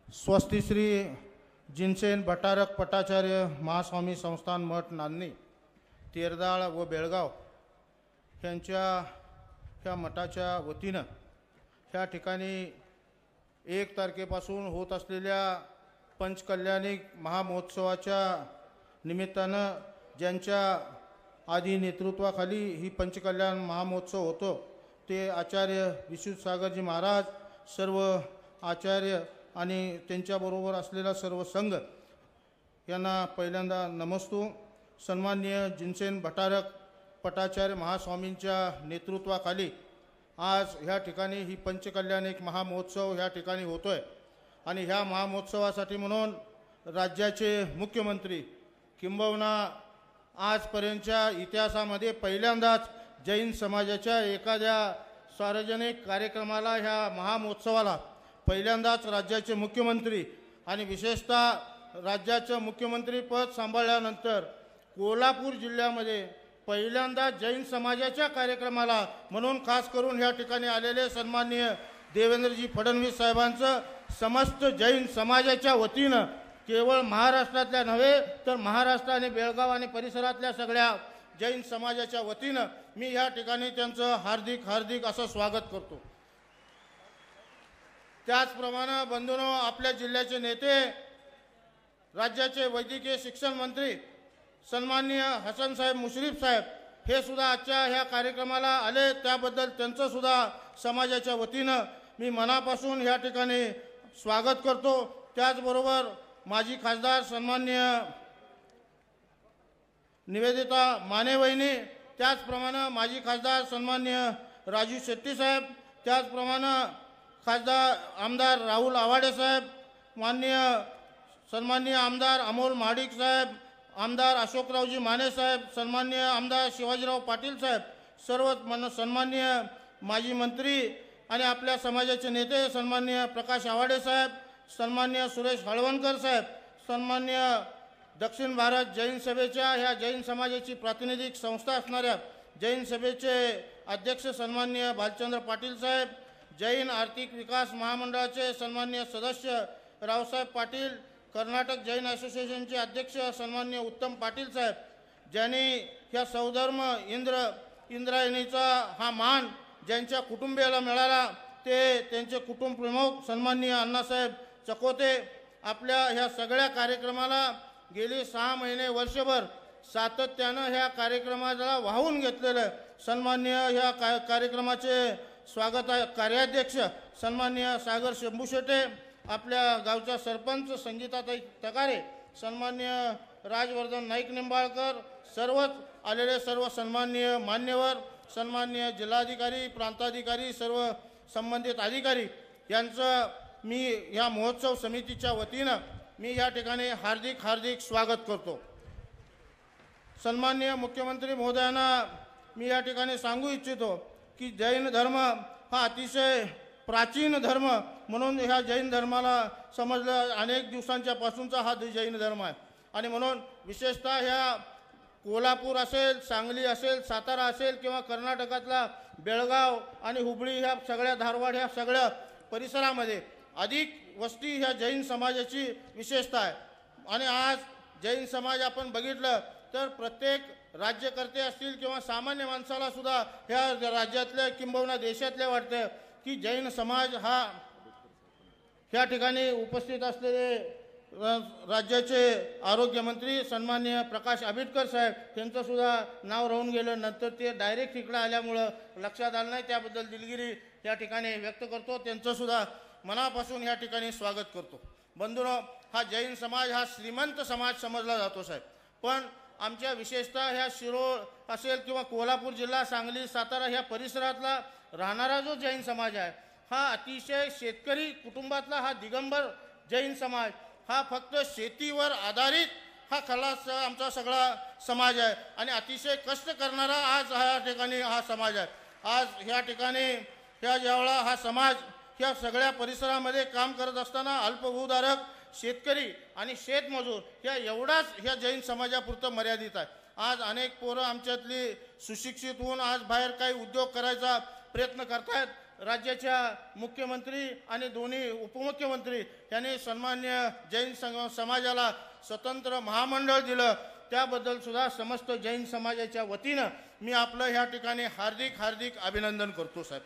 स्वस्ति श्री जिनसेन भट्टारक पटाचार्य महास्वामी संस्थान मठ नांदणी तेरदाळ व बेळगाव यांच्या ह्या मठाच्या वतीनं ह्या ठिकाणी 1 तारखेपासून होत असलेल्या पंचकल्याणिक महामहोत्सवाच्या निमित्तानं ज्यांच्या आधी नेतृत्वाखाली ही पंचकल्याण महामहोत्सव होतो ते आचार्य विशुद्ध सागरजी महाराज, सर्व आचार्य आणि त्यांच्याबरोबर असलेला सर्व संघ यांना पहिल्यांदा नमस्तो. सन्माननीय जिनसेन भट्टारक पटाचार्य महास्वामींच्या नेतृत्वाखाली आज ह्या ठिकाणी ही पंचकल्याणिक महामहोत्सव ह्या ठिकाणी होतोय आणि ह्या महामहोत्सवासाठी म्हणून राज्याचे मुख्यमंत्री किंबहुना आजपर्यंतच्या इतिहासामध्ये पहिल्यांदाच जैन समाजाच्या एखाद्या सार्वजनिक कार्यक्रमाला ह्या महामहोत्सवाला पहिल्यांदाच राज्याचे मुख्यमंत्री आणि विशेषतः राज्याचं मुख्यमंत्रीपद सांभाळल्यानंतर कोल्हापूर जिल्ह्यामध्ये पहिल्यांदा जैन समाजाच्या कार्यक्रमाला म्हणून खास करून ह्या ठिकाणी आलेले सन्माननीय देवेंद्रजी फडणवीस साहेबांचं समस्त जैन समाजाच्या वतीनं केवळ महाराष्ट्रातल्या नव्हे तर महाराष्ट्र आणि बेळगाव आणि परिसरातल्या सगळ्या जैन समाजाच्या वतीनं मी ह्या ठिकाणी त्यांचं हार्दिक असं स्वागत करतो. त्याचप्रमाणे बंधूंनो, आपल्या जिल्ह्याचे नेते राज्याचे वैद्यकीय शिक्षण मंत्री सन्माननीय हसन साहेब मुश्रीफ साहेब हे सुद्धा आजच्या ह्या कार्यक्रमाला आले, त्याबद्दल त्यांचं सुद्धा समाजाच्या वतीनं मी मनापासून ह्या ठिकाणी स्वागत करतो. त्याचबरोबर माजी खासदार सन्माननीय निवेदिता माने वहिनी, त्याचप्रमाणे माजी खासदार सन्माननीय राजू शेट्टी साहेब, त्याचप्रमाणे खासदार आमदार राहुल आवाडे साहेब, सन्माननीय आमदार अमोल महाडिक साहेब, आमदार अशोकरावजी माने साहेब, सन्माननीय आमदार शिवाजीराव पाटील साहेब, सर्व सन्माननीय माजी मंत्री आणि आपल्या समाजाचे नेते सन्माननीय प्रकाश आवाडे साहेब, सन्माननीय सुरेश हळवणकर साहेब, सन्माननीय दक्षिण भारत जैन सभेच्या ह्या जैन समाजाची प्रातिनिधिक संस्था असणाऱ्या जैन सभेचे अध्यक्ष सन्माननीय भालचंद्र पाटील साहेब, जैन आर्थिक विकास महामंडळाचे सन्माननीय सदस्य रावसाहेब पाटील, कर्नाटक जैन असोसिएशनचे अध्यक्ष सन्माननीय उत्तम पाटील साहेब, ज्यांनी ह्या सौधर्म इंद्रायणीचा हा मान ज्यांच्या कुटुंबियाला मिळाला ते त्यांचे कुटुंब प्रमुख सन्माननीय अण्णासाहेब चकोते. आपल्या ह्या सगळ्या कार्यक्रमाला गेली 6 महिने वर्षभर सातत्यानं ह्या कार्यक्रमाला वाहून घेतलेलं सन्माननीय ह्या कार्यक्रमाचे स्वागत कार्याध्यक्ष सन्माननीय सागर शंभू शेटे, आपल्या गावच्या सरपंच संगीताताई तकारे, सन्माननीय राजवर्धन नाईक निंबाळकर, सर्वच आलेले सर्व सन्माननीय मान्यवर, सन्माननीय जिल्हाधिकारी, प्रांताधिकारी, सर्व संबंधित अधिकारी यांचं मी ह्या महोत्सव समितीच्या वतीनं मी या ठिकाणी हार्दिक स्वागत करतो. सन्माननीय मुख्यमंत्री महोदयांना मी या ठिकाणी सांगू इच्छितो की जैन धर्म हा अतिशय प्राचीन धर्म म्हणून ह्या जैन धर्माला समजलं अनेक दिवसांच्या पासूनचा हा जैन धर्म आहे आणि म्हणून विशेषतः ह्या कोल्हापूर असेल, सांगली असेल, सातारा असेल किंवा कर्नाटकातला बेळगाव आणि हुबळी ह्या सगळ्या धारवाड ह्या सगळ्या परिसरामध्ये अधिक वस्ती ह्या जैन समाजाची विशेषता आहे आणि आज जैन समाज आपण बघितलं तर प्रत्येक राज्यकर्ते असतील किंवा सामान्य माणसाला सुद्धा ह्या राज्यातल्या किंबहुना देशातल्या वाटतं की जैन समाज हा ह्या ठिकाणी उपस्थित असलेले राज्याचे आरोग्यमंत्री सन्माननीय प्रकाश आंबेडकर साहेब यांचं सुद्धा नाव राहून गेलं, नंतर ते डायरेक्ट इकडं आल्यामुळं लक्षात आलं नाही, त्याबद्दल दिलगिरी या ठिकाणी व्यक्त करतो. त्यांचं सुद्धा मनापासून या ठिकाणी स्वागत करतो. बंधूंनो, हा जैन समाज हा श्रीमंत समाज समजला जातो साहेब, पण आमच्या विशेषतः ह्या शिरोळ असेल किंवा कोल्हापूर जिल्हा, सांगली, सातारा ह्या परिसरातला राहणारा जो जैन समाज आहे हा अतिशय शेतकरी कुटुंबातला हा दिगंबर जैन समाज, हा फक्त शेतीवर आधारित हा खलास आमचा सगळा समाज आहे आणि अतिशय कष्ट करणारा आज ह्या ठिकाणी हा समाज आहे. आज ह्या ठिकाणी ज्यावेळा हा समाज ह्या सगळ्या परिसरामध्ये काम करत असताना अल्पभूधारक शेतकरी आणि शेतमजूर एवढाच ह्या जैन समाजापुरतं मर्यादित आहे. आज अनेक पोरं आमच्यातली सुशिक्षित होऊन आज बाहेर काही उद्योग करायचा प्रयत्न करतायत, राज्याच्या मुख्यमंत्री आणि दोन्ही उपमुख्यमंत्री यांनी सन्मान्य जैन समाजाला स्वतंत्र महामंडळ दिलं, त्याबद्दल सुद्धा समस्त जैन समाजाच्या वतीनं मी आपलं ह्या ठिकाणी हार्दिक हार्दिक अभिनंदन करतो साहेब.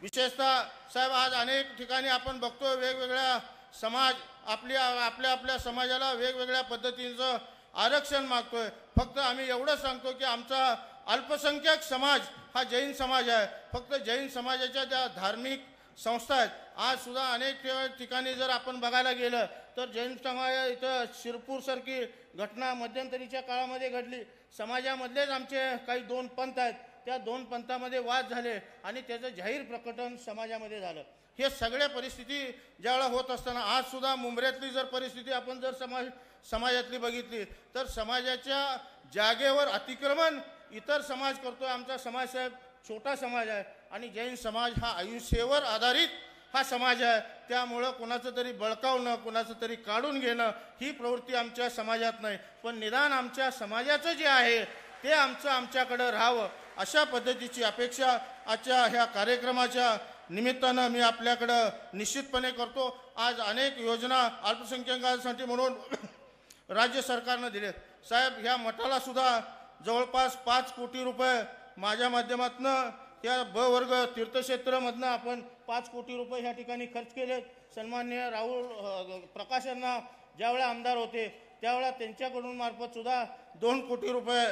विशेषतः साहेब आज अनेक ठिकाणी आपण बघतो वेगवेगळ्या समाज आपल्या आपल्या समाजाला वेगवेगळ्या पद्धतीचं आरक्षण मागतोय. फक्त आम्ही एवढं सांगतो की आमचा अल्पसंख्याक समाज हा जैन समाज आहे. फक्त जैन समाजाच्या ज्या धार्मिक संस्था आहेत आज सुद्धा अनेक ठिकाणी जर आपण बघायला गेलं तर जैन समाज इथं शिरपूरसारखी घटना मध्यंतरीच्या काळामध्ये घडली. समाजामधलेच आमचे काही 2 पंथ आहेत, त्या 2 पंथामध्ये वाद झाले आणि त्याचं जाहीर प्रकटन समाजामध्ये झालं. हे सगळ्या परिस्थिती ज्यावेळेला होत असताना आज सुद्धा मुंबऱ्यातली जर परिस्थिती आपण जर समाजातली बघितली तर समाजाच्या जागेवर अतिक्रमण इतर समाज करतोय. आमचा समाज साहेब छोटा समाज आहे आणि जैन समाज हा आयुष्यावर आधारित हा समाज आहे. त्यामुळं कोणाचं तरी बळकावणं, कोणाचं तरी काढून घेणं ही प्रवृत्ती आमच्या समाजात नाही. पण निदान आमच्या समाजाचं जे आहे ते आमच्याकडं राहावं अशा पद्धतीची अपेक्षा आजच्या ह्या कार्यक्रमाच्या निमित्तानं मी आपल्याकडं निश्चितपणे करतो. आज अनेक योजना अल्पसंख्याकांसाठी म्हणून राज्य सरकारनं दिलेत. साहेब ह्या मठाला सुद्धा जवळपास 5 कोटी रुपये माझ्या माध्यमातून या ब वर्ग तीर्थक्षेत्रमधनं आपण 5 कोटी रुपये ह्या ठिकाणी खर्च केलेत. सन्मान्य राहुल प्रकाश यांना ज्यावेळेला आमदार होते त्यावेळेला त्यांच्याकडून मार्फत सुद्धा 2 कोटी रुपये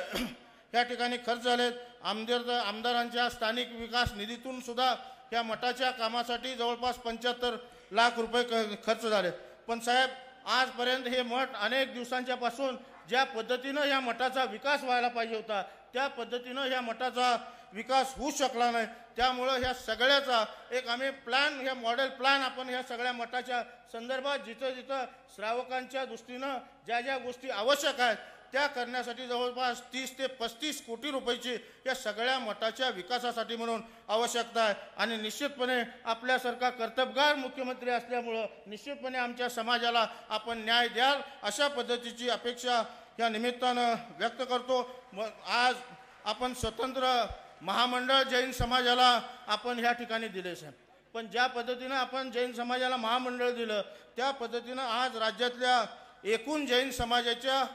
या ठिकाणी खर्च झालेत. आमदारांच्या स्थानिक विकास निधीतून सुद्धा या मठाच्या कामासाठी जवळपास 75 लाख रुपये खर्च झालेत. पण साहेब आजपर्यंत हे मठ अनेक दिवसांच्या पासून ज्या पद्धतीनं या मठाचा विकास व्हायला पाहिजे होता त्या पद्धतीनं या मठाचा विकास होऊ शकला नाही. त्यामुळं ह्या सगळ्याचा एक आम्ही प्लॅन, ह्या मॉडेल प्लॅन आपण ह्या सगळ्या मठाच्या संदर्भात जिथं जिथं श्रावकांच्या दृष्टीनं ज्या ज्या गोष्टी आवश्यक आहेत त्या करण्यासाठी जवळपास 30 ते 35 कोटी रुपयाची या सगळ्या मठाच्या विकासासाठी म्हणून आवश्यकता आहे. आणि निश्चितपणे आपल्यासारखा कर्तबगार मुख्यमंत्री असल्यामुळं निश्चितपणे आमच्या समाजाला आपण न्याय द्याल अशा पद्धतीची अपेक्षा या निमित्तानं व्यक्त करतो. आज आपण स्वतंत्र महामंडळ जैन समाजाला आपण ह्या ठिकाणी दिले साहेब. पण ज्या पद्धतीनं आपण जैन समाजाला महामंडळ दिलं त्या पद्धतीनं आज राज्यातल्या एकूण जैन समाजाच्या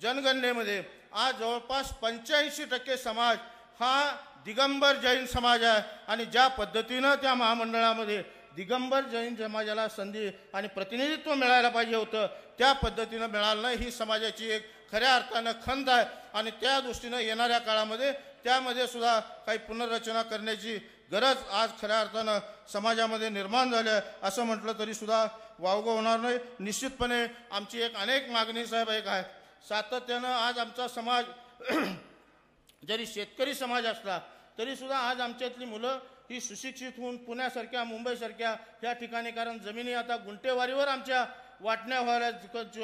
जनगणनेमध्ये आज जवळपास 85% समाज हा दिगंबर जैन समाज आहे. आणि ज्या पद्धतीनं त्या महामंडळामध्ये दिगंबर जैन समाजाला संधी आणि प्रतिनिधित्व मिळायला पाहिजे होतं त्या पद्धतीनं मिळालं नाही. ही समाजाची एक खऱ्या अर्थानं खंत आहे आणि त्या दृष्टीनं येणाऱ्या काळामध्ये त्यामध्ये सुद्धा काही पुनर्रचना करण्याची गरज आज खऱ्या अर्थानं समाजामध्ये निर्माण झाली आहे असं म्हटलं तरी सुद्धा वावगं होणार नाही. निश्चितपणे आमची एक अनेक मागणी साहेब एक आहे. सातत्यानं आज आमचा समाज जरी शेतकरी समाज असला तरी सुद्धा आज आमच्यातली मुलं ही सुशिक्षित होऊन पुण्यासारख्या मुंबईसारख्या ह्या ठिकाणी, कारण जमिनी आता गुंठेवारीवर आमच्या वाटण्या व्हायला,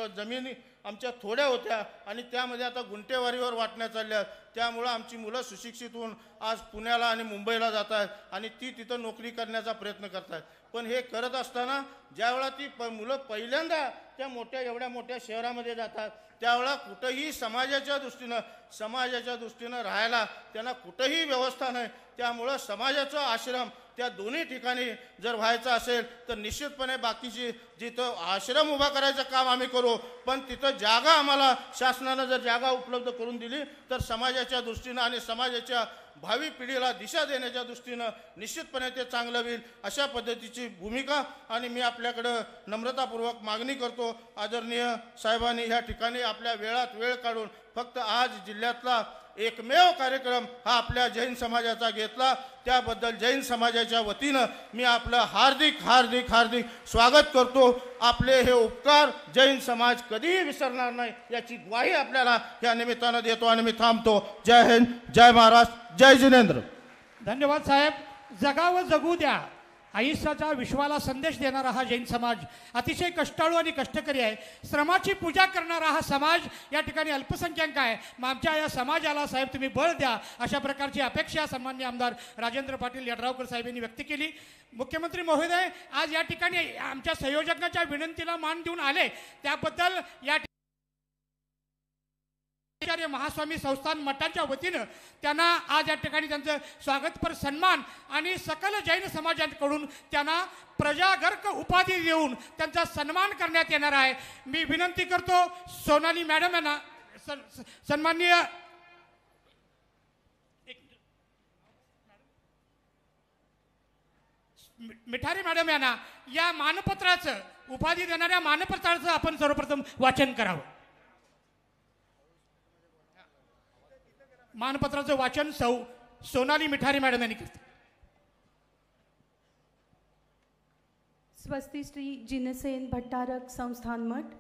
जमिनी आमच्या थोड्या होत्या आणि त्यामध्ये आता गुंठेवारीवर वाटण्या चालल्या. त्यामुळं आमची मुलं सुशिक्षित होऊन आज पुण्याला आणि मुंबईला जात आहेत आणि ती तिथं नोकरी करण्याचा प्रयत्न करत आहेत. पण हे करत असताना ज्यावेळा ती मुलं पहिल्यांदा त्या एवढ्या मोठ्या शहरामध्ये जातात त्यावेळा कुठंही समाजाच्या दृष्टीनं राहायला त्यांना कुठंही व्यवस्था नाही. त्यामुळं समाजाचा आश्रम त्या दोन्ही ठिकाणी जर व्हायचा असेल तर निश्चितपणे बाकीची जिथं आश्रम उभा करायचं काम आम्ही करू, पण तिथं जागा आम्हाला शासनानं जर जागा उपलब्ध करून दिली तर समाजाच्या दृष्टीनं आणि समाजाच्या भावी पिढीला दिशा देण्याच्या दृष्टीनं निश्चितपणे ते चांगलं होईल अशा पद्धतीची भूमिका आणि मी आपल्याकडं नम्रतापूर्वक मागणी करतो. आदरणीय साहेबांनी ह्या ठिकाणी आपल्या वेळात वेळ काढून फक्त आज जिल्ह्यातला एकमेव कार्यक्रम हा आपल्या जैन समाजाचा घेतला त्याबद्दल जैन समाजाच्या वतीनं मी आपलं हार्दिक हार्दिक हार्दिक स्वागत करतो. आपले हे उपकार जैन समाज कधीही विसरणार नाही याची ग्वाही आपल्याला या निमित्तानं देतो आणि मी थांबतो. जय हिंद, जय महाराष्ट्र, जय जिनेंद्र. धन्यवाद साहेब. जगावं जगू द्या आयुष्याचा विश्वाला संदेश देणारा हा जैन समाज अतिशय कष्टाळू आणि कष्टकरी आहे. श्रमाची पूजा करणारा हा समाज या ठिकाणी अल्पसंख्याक आहे. मग आमच्या या समाजाला साहेब तुम्ही बळ द्या अशा प्रकारची अपेक्षा सन्माननीय आमदार राजेंद्र पाटील यड्रावकर साहेबांनी व्यक्त केली. मुख्यमंत्री महोदय आज या ठिकाणी आमच्या संयोजकांच्या विनंतीला मान देऊन आले त्याबद्दल या आचार्य महास्वामी संस्थान मठाच्या वतीनं त्यांना आज या ठिकाणी त्यांचं स्वागतपर सन्मान आणि सकल जैन समाजाकडून त्यांना प्रजागर्क उपाधी देऊन त्यांचा सन्मान करण्यात येणार आहे. मी विनंती करतो सोनाली मॅडम यांना सन्माननीय मिठारे मॅडम यांना या मानपत्राचं उपाधी देणाऱ्या मानपत्राचं आपण सर्वप्रथम वाचन करावं. मानपत्राचं वाचन सोनाली मिठारे मॅडम यांनी करते. स्वस्ति श्री जिनसेन भट्टारक संस्थान मठ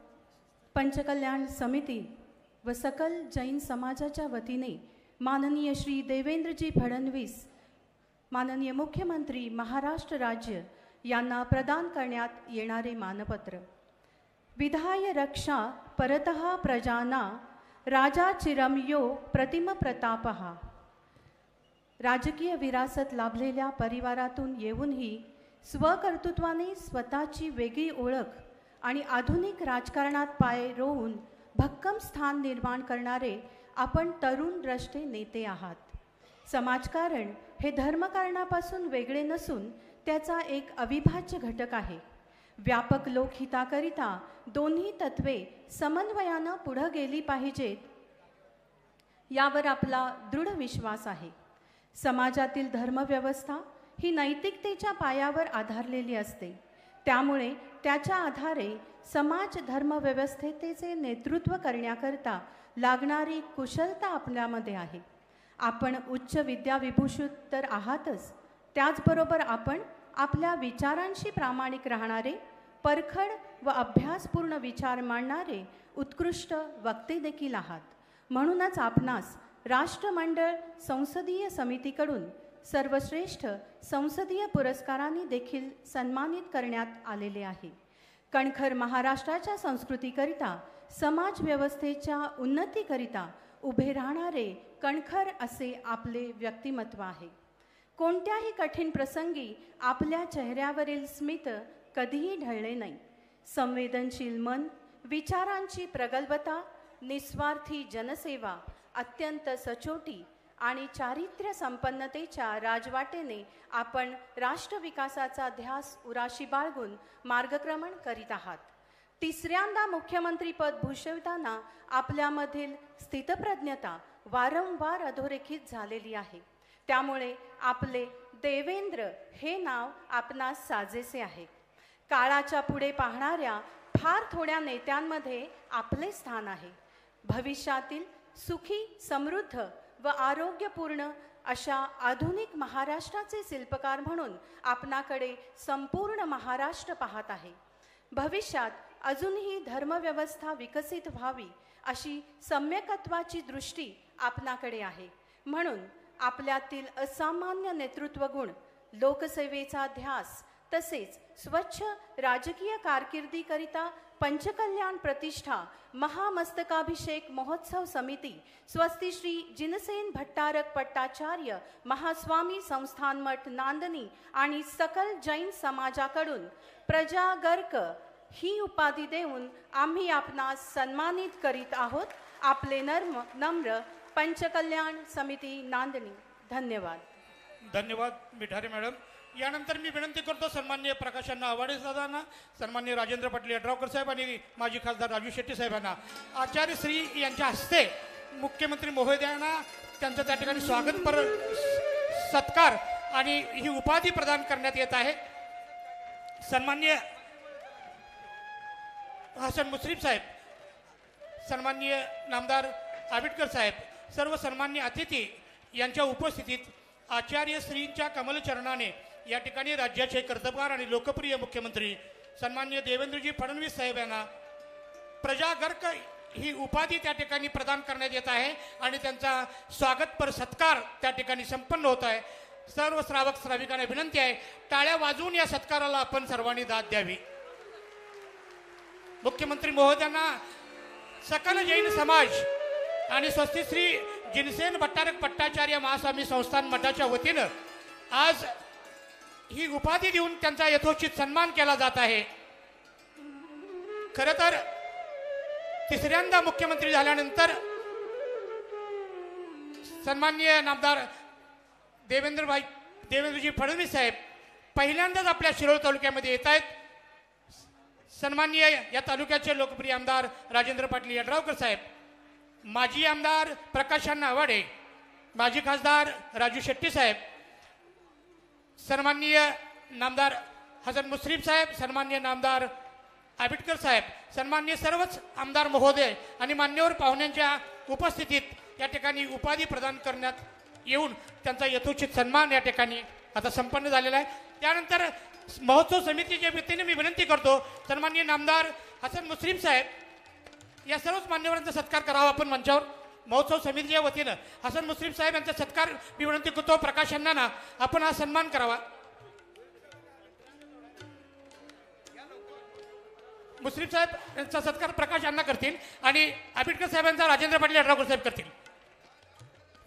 पंचकल्याण समिती व सकल जैन समाजाच्या वतीने माननीय श्री देवेंद्रजी फडणवीस माननीय मुख्यमंत्री महाराष्ट्र राज्य यांना प्रदान करण्यात येणारे मानपत्र. विधाय रक्षा परतः प्रजाना राजा चिरमयो प्रतिम प्रतापहा. राजकीय विरासत लाभलेल्या परिवारातून येऊनही स्वकर्तृत्वाने स्वतःची वेगळी ओळख आणि आधुनिक राजकारणात पाय रोवून भक्कम स्थान निर्माण करणारे आपण तरुण द्रष्टे नेते आहात. समाजकारण हे धर्मकारणापासून वेगळे नसून त्याचा एक अविभाज्य घटक आहे. व्यापक लोकहिताकरिता दोन्ही तत्वे समन्वयानं पुढे गेली पाहिजेत यावर आपला दृढ विश्वास आहे. समाजातील धर्मव्यवस्था ही नैतिकतेच्या पायावर आधारलेली असते. त्यामुळे त्याच्या आधारे समाज धर्मव्यवस्थेचे नेतृत्व करण्याकरता लागणारी कुशलता आपल्यामध्ये आहे. आपण उच्च विद्याविभूषित तर आहातच, त्याचबरोबर आपण आपल्या विचारांशी प्रामाणिक राहणारे, परखड व अभ्यासपूर्ण विचार मांडणारे उत्कृष्ट वक्ते देखील आहात. म्हणूनच आपणास राष्ट्रमंडळ संसदीय समितीकडून सर्वश्रेष्ठ संसदीय पुरस्कारांनी देखील सन्मानित करण्यात आलेले आहे. कणखर महाराष्ट्राच्या संस्कृतीकरिता, समाजव्यवस्थेच्या उन्नतीकरिता उभे राहणारे कणखर असे आपले व्यक्तिमत्व आहे. कोणत्याही कठीण प्रसंगी आपल्या चेहऱ्यावरील स्मित कधीही ढळले नाही. संवेदनशील मन, विचारांची प्रगल्भता, निस्वार्थी जनसेवा, अत्यंत सचोटी आणि चारित्र्य संपन्नतेच्या राजवाटेने आपण राष्ट्रविकासाचा ध्यास उराशी बाळगून मार्गक्रमण करीत आहात. तिसऱ्यांदा मुख्यमंत्रीपद भूषविताना आपल्यामधील स्थितप्रज्ञता वारंवार अधोरेखित झालेली आहे. त्यामुळे आपले देवेंद्र हे नाव आपणास साजेसे आहे. काळाच्या पुढे पाहणाऱ्या फार थोड्या नेत्यांमध्ये आपले स्थान आहे. भविष्यातील सुखी, समृद्ध व आरोग्यपूर्ण अशा आधुनिक महाराष्ट्राचे शिल्पकार म्हणून आपणाकडे संपूर्ण महाराष्ट्र पाहत आहे. भविष्यात अजूनही धर्मव्यवस्था विकसित व्हावी अशी सम्यकत्वाची दृष्टी आपणाकडे आहे. म्हणून आपल्यातील असामान्य नेतृत्व गुण, लोकसेवेचा ध्यास तसेच स्वच्छ राजकीय कारकिर्दीकरिता पंचकल्याण प्रतिष्ठा महामस्तकाभिषेक महोत्सव समिती, स्वस्ति श्री जिनसेन भट्टारक पट्टाचार्य महास्वामी संस्थान मठ नांदणी आणि सकल जैन समाजाकडून प्रजागर्क ही उपाधी देऊन आम्ही आपणास सन्मानित करीत आहोत. आपले नम्र पंचकल्याण समिती नांदणी. धन्यवाद. धन्यवाद मिठारे मॅडम. यानंतर मी विनंती करतो सन्माननीय प्रकाशांना आवाडे दादांना, सन्माननीय राजेंद्र पाटील यड्रावकर साहेब आणि माजी खासदार राजू शेट्टी साहेबांना आचार्य श्री यांच्या हस्ते मुख्यमंत्री महोदयांना त्यांचं त्या ठिकाणी स्वागतपर सत्कार आणि ही उपाधी प्रदान करण्यात येत आहे. सन्माननीय हसन मुश्रीफ साहेब, सन्माननीय नामदार आबिटकर साहेब, सर्व सन्माननीय अतिथी यांच्या उपस्थितीत आचार्य श्रींच्या कमलचरणाने या ठिकाणी राज्याचे कर्तबगार आणि लोकप्रिय मुख्यमंत्री सन्माननीय देवेंद्रजी फडणवीस साहेब यांना प्रजागर्क ही उपाधी त्या ठिकाणी प्रदान करण्यात येत आहे आणि त्यांचा स्वागतपर सत्कार त्या ठिकाणी संपन्न होत आहे. सर्व श्रावक श्राविकांना विनंती आहे, टाळ्या वाजवून या सत्काराला आपण सर्वांनी दाद द्यावी. मुख्यमंत्री महोदयांना सकल जैन समाज आणि स्वस्ति श्री जिनसेन भट्टारक पट्टाचार्य महास्वामी संस्थान मठाच्या वतीनं आज ही उपाधी देऊन त्यांचा यथोचित सन्मान केला जात आहे. खरं तर तिसऱ्यांदा मुख्यमंत्री झाल्यानंतर सन्माननीय नामदार देवेंद्रजी फडणवीस साहेब पहिल्यांदाच आपल्या शिरोळ तालुक्यामध्ये येत आहेत. सन्माननीय या तालुक्याचे लोकप्रिय आमदार राजेंद्र पाटील यड्रावकर साहेब, माजी आमदार प्रकाश अण्णा आवाडे, माजी खासदार राजू शेट्टी साहेब, सन्माननीय नामदार हसन मुश्रीफ साहेब, सन्माननीय नामदार आबिटकर साहेब, सन्माननीय सर्वच आमदार महोदय आणि मान्यवर पाहुण्यांच्या उपस्थितीत या ठिकाणी उपाधी प्रदान करण्यात येऊन त्यांचा यथोचित सन्मान या ठिकाणी आता संपन्न झालेला आहे. त्यानंतर महोत्सव समितीच्या वतीने मी विनंती करतो सन्माननीय नामदार हसन मुश्रीफ साहेब या सर्वच मान्यवरांचा सत्कार करावा आपण मंचावर. महोत्सव समितीच्या वतीनं हसन मुश्रीफ साहेब यांचा सत्कार मी विनंती करतो. प्रकाश अण्णांना आपण हा सन्मान करावा. मुश्रीफ साहेब यांचा सत्कार प्रकाश अण्णा करतील आणि आबिटकर साहेबांचा राजेंद्र पाटील यड्रावकर साहेब करतील.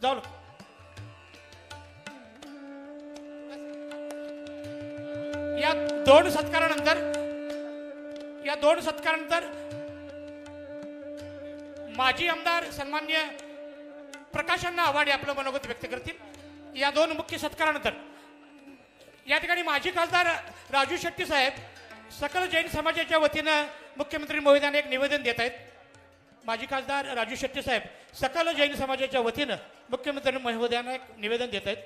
जाऊ या दोन सत्कारानंतर माजी आमदार सन्माननीय प्रकाश अण्णा आवाडे आपलं मनोगत व्यक्त करतील. या दोन मुख्य सत्कारानंतर या ठिकाणी माजी खासदार राजू शेट्टी साहेब सकल जैन समाजाच्या वतीनं मुख्यमंत्री महोदयांना एक निवेदन देत आहेत. माजी खासदार राजू शेट्टी साहेब सकल जैन समाजाच्या वतीनं मुख्यमंत्री महोदयांना एक निवेदन देत आहेत.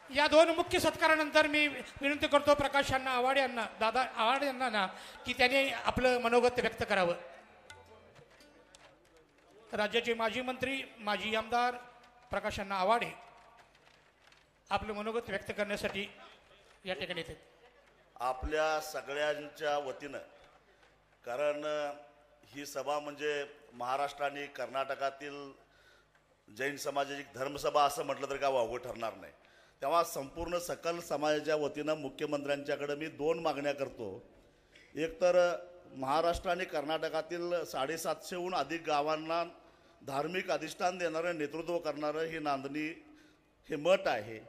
या दोन मुख्य सत्कारानंतर मी विनंती करतो प्रकाश अण्णा आवाडे यांना, दादा आवाडे यांना ना की त्यांनी आपलं मनोगत व्यक्त करावं. राज्याचे माजी मंत्री माजी आमदार प्रकाश अण्णा आवाडे आपलं मनोगत व्यक्त करण्यासाठी या ठिकाणी येते. आपल्या सगळ्यांच्या वतीनं, कारण ही सभा म्हणजे महाराष्ट्र आणि कर्नाटकातील जैन समाजाची धर्मसभा असं म्हटलं तर काय वावगं ठरणार नाही. तेव्हा संपूर्ण सकल समाजाच्या वतीनं मुख्यमंत्र्यांच्याकडे मी दोन मागण्या करतो. एक तर महाराष्ट्र आणि कर्नाटकातील 750हून अधिक गावांना धार्मिक अधिष्ठान देणारं नेतृत्व करणारं हे नांदणी हे मठ आहे.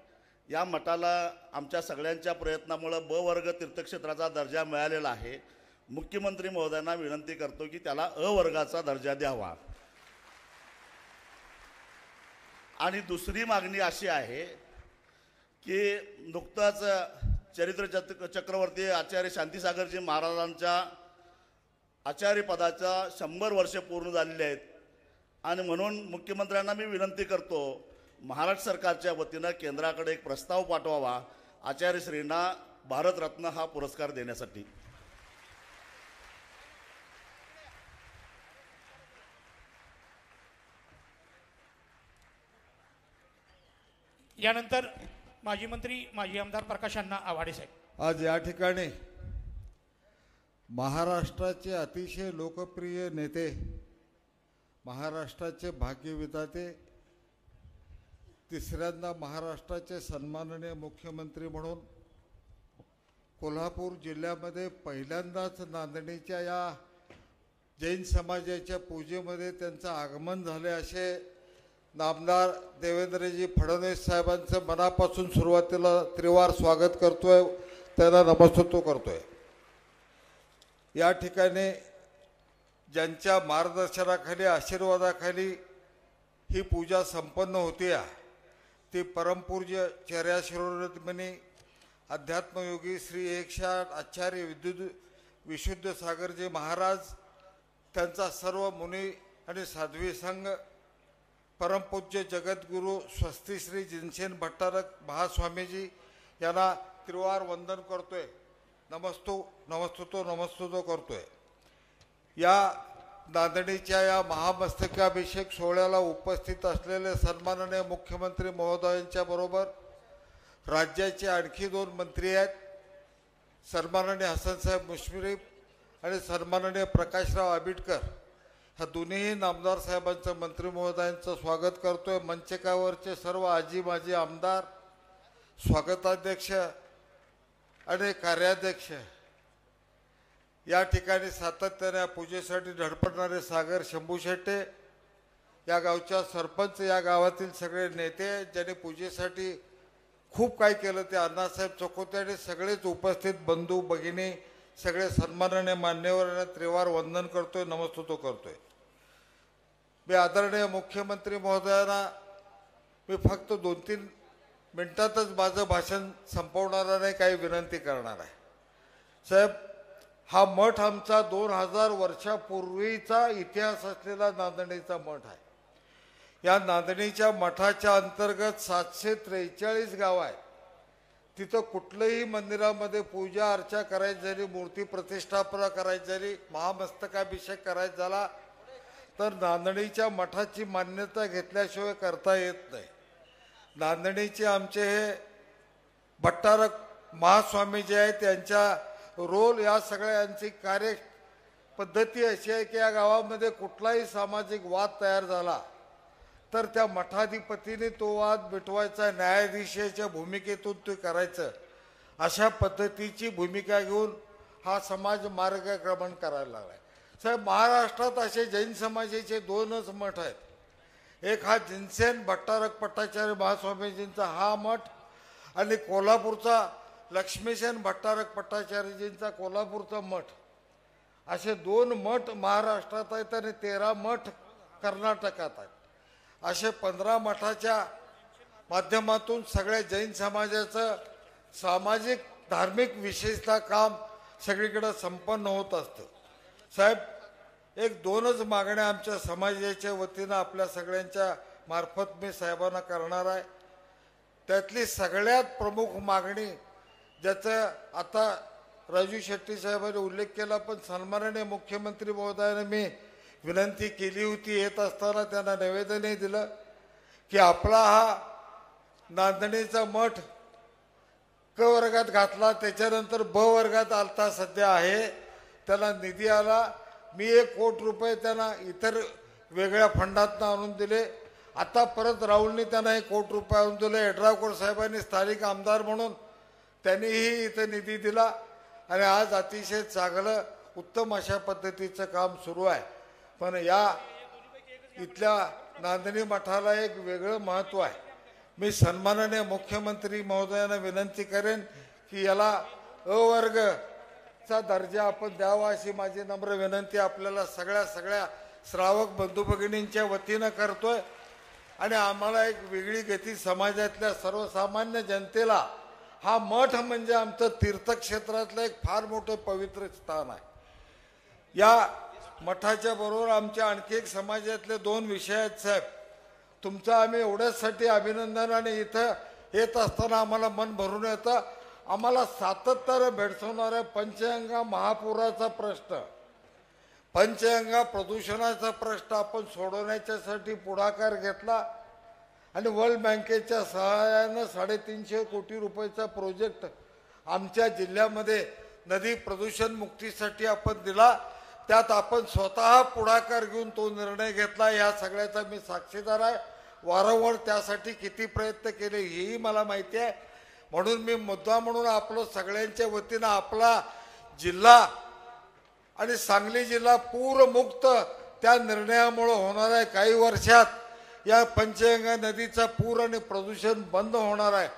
या मठाला आमच्या सगळ्यांच्या प्रयत्नामुळं ब वर्ग तीर्थक्षेत्राचा दर्जा मिळालेला आहे. मुख्यमंत्री महोदयांना विनंती करतो की त्याला अ वर्गाचा दर्जा द्यावा. आणि दुसरी मागणी अशी आहे की नुकताच चरित्र चक्रवर्ती आचार्य शांतीसागरजी महाराजांच्या आचार्यपदाच्या 100 वर्षे पूर्ण झालेली आहेत. आणि म्हणून मुख्यमंत्र्यांना मी विनंती करतो महाराष्ट्र सरकारच्या वतीनं केंद्राकडे एक प्रस्ताव पाठवावा आचार्यश्रींना भारतरत्न हा पुरस्कार देण्यासाठी. यानंतर माजी मंत्री माजी आमदार प्रकाश अण्णा आवाडे साहेब. आज या ठिकाणी महाराष्ट्राचे अतिशय लोकप्रिय नेते, महाराष्ट्राचे भाग्यविधाते, तिसऱ्यांदा महाराष्ट्राचे सन्माननीय मुख्यमंत्री म्हणून कोल्हापूर जिल्ह्यामध्ये पहिल्यांदाच नांदणीच्या या जैन समाजाच्या पूजेमध्ये त्यांचं आगमन झाले असे नामदार देवेंद्रजी फडणवीस साहेबांचं मनापासून सुरुवातीला त्रिवार स्वागत करतोय, त्यांना नमस्कार करतोय. या ठिकाणी ज्यांच्या मार्गदर्शनाखाली आशीर्वादाखाली ही पूजा संपन्न होती ती परमपूज्य चर्याशिरोमणी अध्यात्मयोगी श्री 108 आचार्य विशुद्ध सागरजी महाराज, त्यांचा सर्व मुनी आणि साध्वी संघ, परमपूज्य जगद्गुरू स्वस्ती श्री जिनसेन भट्टारक महास्वामीजी यांना त्रिवार वंदन करतोय, नमस्तुतो करतोय. या नांदणीच्या या महामस्तकाभिषेक सोहळ्याला उपस्थित असलेले सन्माननीय मुख्यमंत्री महोदयांच्या बरोबर राज्याचे आणखी 2 मंत्री आहेत, सन्माननीय हसनसाहेब मुश्रीफ आणि सन्माननीय प्रकाशराव आबिटकर. ह्या दोन्ही नामदार साहेबांचं मंत्री महोदयांचं स्वागत करतोय. मंचकावरचे सर्व आजी माजी आमदार, स्वागताध्यक्ष आणि कार्याध्यक्ष, या ठिकाणी सातत्याने पूजेसाठी धडपडणारे सागर शंभू शेट्टे, या गावच्या सरपंच, या गावातील सगळे नेते ज्यांनी पूजेसाठी खूप काही केलं ते अण्णासाहेब चकोते आणि सगळेच उपस्थित बंधू भगिनी, सगळे सन्माननीय मान्यवरांना त्रिवार वंदन करतोय, नमस्तुतो करतोय. मी आदरणीय मुख्यमंत्री महोदयांना मी फक्त 2-3 मिनिटातच माझं भाषण संपवणार नाही, काही विनंती करणार आहे. साहेब, हा मठ आमचा 2000 वर्षापूर्वीचा इतिहास असलेला नांदणीचा मठ आहे. या नांदणीच्या मठाच्या अंतर्गत 743 गाव आहेत. तिथं कुठलंही मंदिरामध्ये पूजा अर्चा करायची झाली, मूर्ती प्रतिष्ठापना करायची झाली, महामस्तकाभिषेक करायचा झाला तर नांदणीच्या मठाची मान्यता घेतल्याशिवाय करता येत नाही. नांदणीचे आमचे हे भट्टारक महास्वामी जे आहेत त्यांच्या रोल या सगळ्यांची कार्य पद्धती अशी आहे की या गावामध्ये कुठलाही सामाजिक वाद तयार झाला तर त्या मठाधिपतीने तो वाद मिटवायचा, न्यायाधीशाच्या भूमिकेतून ते करायचं, अशा पद्धतीची भूमिका घेऊन हा समाज मार्गक्रमण करायला लागला. साहेब, महाराष्ट्रात असे जैन समाजाचे 2च मठ आहेत. एक हा जिनसेन भट्टारक पट्टाचार्य महास्वामीजींचा हा मठ आणि कोल्हापूरचा लक्ष्मीसेन भट्टारक पट्टाचार्यजींचा कोल्हापूरचा मठ, असे 2 मठ महाराष्ट्रात आहेत आणि 13 मठ कर्नाटकात आहेत. असे 15 मठाच्या माध्यमातून सगळ्या जैन समाजाचं सामाजिक धार्मिक विशेषता काम सगळीकडे संपन्न होत असतं. साहेब, एक 2च मागण्या आमच्या समाजाच्या वतीनं आपल्या सगळ्यांच्या मार्फत मी साहेबांना करणार आहे. त्यातली सगळ्यात प्रमुख मागणी, ज्याचं आता राजू शेट्टी साहेबांनी उल्लेख केला, पण सन्माननीय मुख्यमंत्री महोदयाने मी विनंती केली होती, येत असताना त्यांना निवेदनही दिलं की आपला हा नांदणीचा मठ क वर्गात घातला, त्याच्यानंतर ब वर्गात आलता सध्या आहे, त्याला निधी आला. मी 1 कोटी रुपये त्यांना इतर वेगळ्या फंडातनं आणून दिले. आता परत राहुलनी त्यांना 1 कोटी रुपये आणून दिले. यड्रावकर साहेबांनी स्थानिक आमदार म्हणून त्यांनीही इथं निधी दिला आणि आज अतिशय चांगलं उत्तम अशा पद्धतीचं काम सुरू आहे. पण या इथल्या नांदणी मठाला एक वेगळं महत्त्व आहे. मी सन्माननीय मुख्यमंत्री महोदयांना विनंती करेन की याला अ वर्गचा दर्जा आपण द्यावा, अशी माझी नम्र विनंती आपल्याला सगळ्या श्रावक बंधू भगिनींच्या वतीनं करतोय. आणि आम्हाला एक वेगळी गती, समाजातल्या सर्वसामान्य जनतेला हा मठ म्हणजे आमचं तीर्थक्षेत्रातलं एक फार मोठं पवित्र स्थान आहे. या मठाच्या बरोबर आमच्या आणखी एक समाजातले 2 विषय आहेत. साहेब, तुमचं आम्ही एवढ्यासाठी अभिनंदन, आणि इथं येत असताना आम्हाला मन भरून येतं. आम्हाला सातत्याने भेडसावणाऱ्या पंचगंगा महापुराचा प्रश्न, पंचगंगा प्रदूषणाचा प्रश्न आपण सोडवण्याच्यासाठी पुढाकार घेतला आणि वर्ल्ड बँकेच्या सहाय्यानं 350 कोटी रुपयाचा प्रोजेक्ट आमच्या जिल्ह्यामध्ये नदी प्रदूषण मुक्तीसाठी आपण दिला. त्यात आपण स्वतः पुढाकार घेऊन तो निर्णय घेतला. या सगळ्याचा मी साक्षीदार आहे. वारंवार त्यासाठी किती प्रयत्न केले हेही मला माहिती आहे. म्हणून मी मुद्दा म्हणून आपलं सगळ्यांच्या वतीनं आपला जिल्हा आणि सांगली जिल्हा पूरमुक्त त्या निर्णयामुळे होणार आहे. काही वर्षात या पंचगंगा नदीचा पूर आणि प्रदूषण बंद होणार आहे.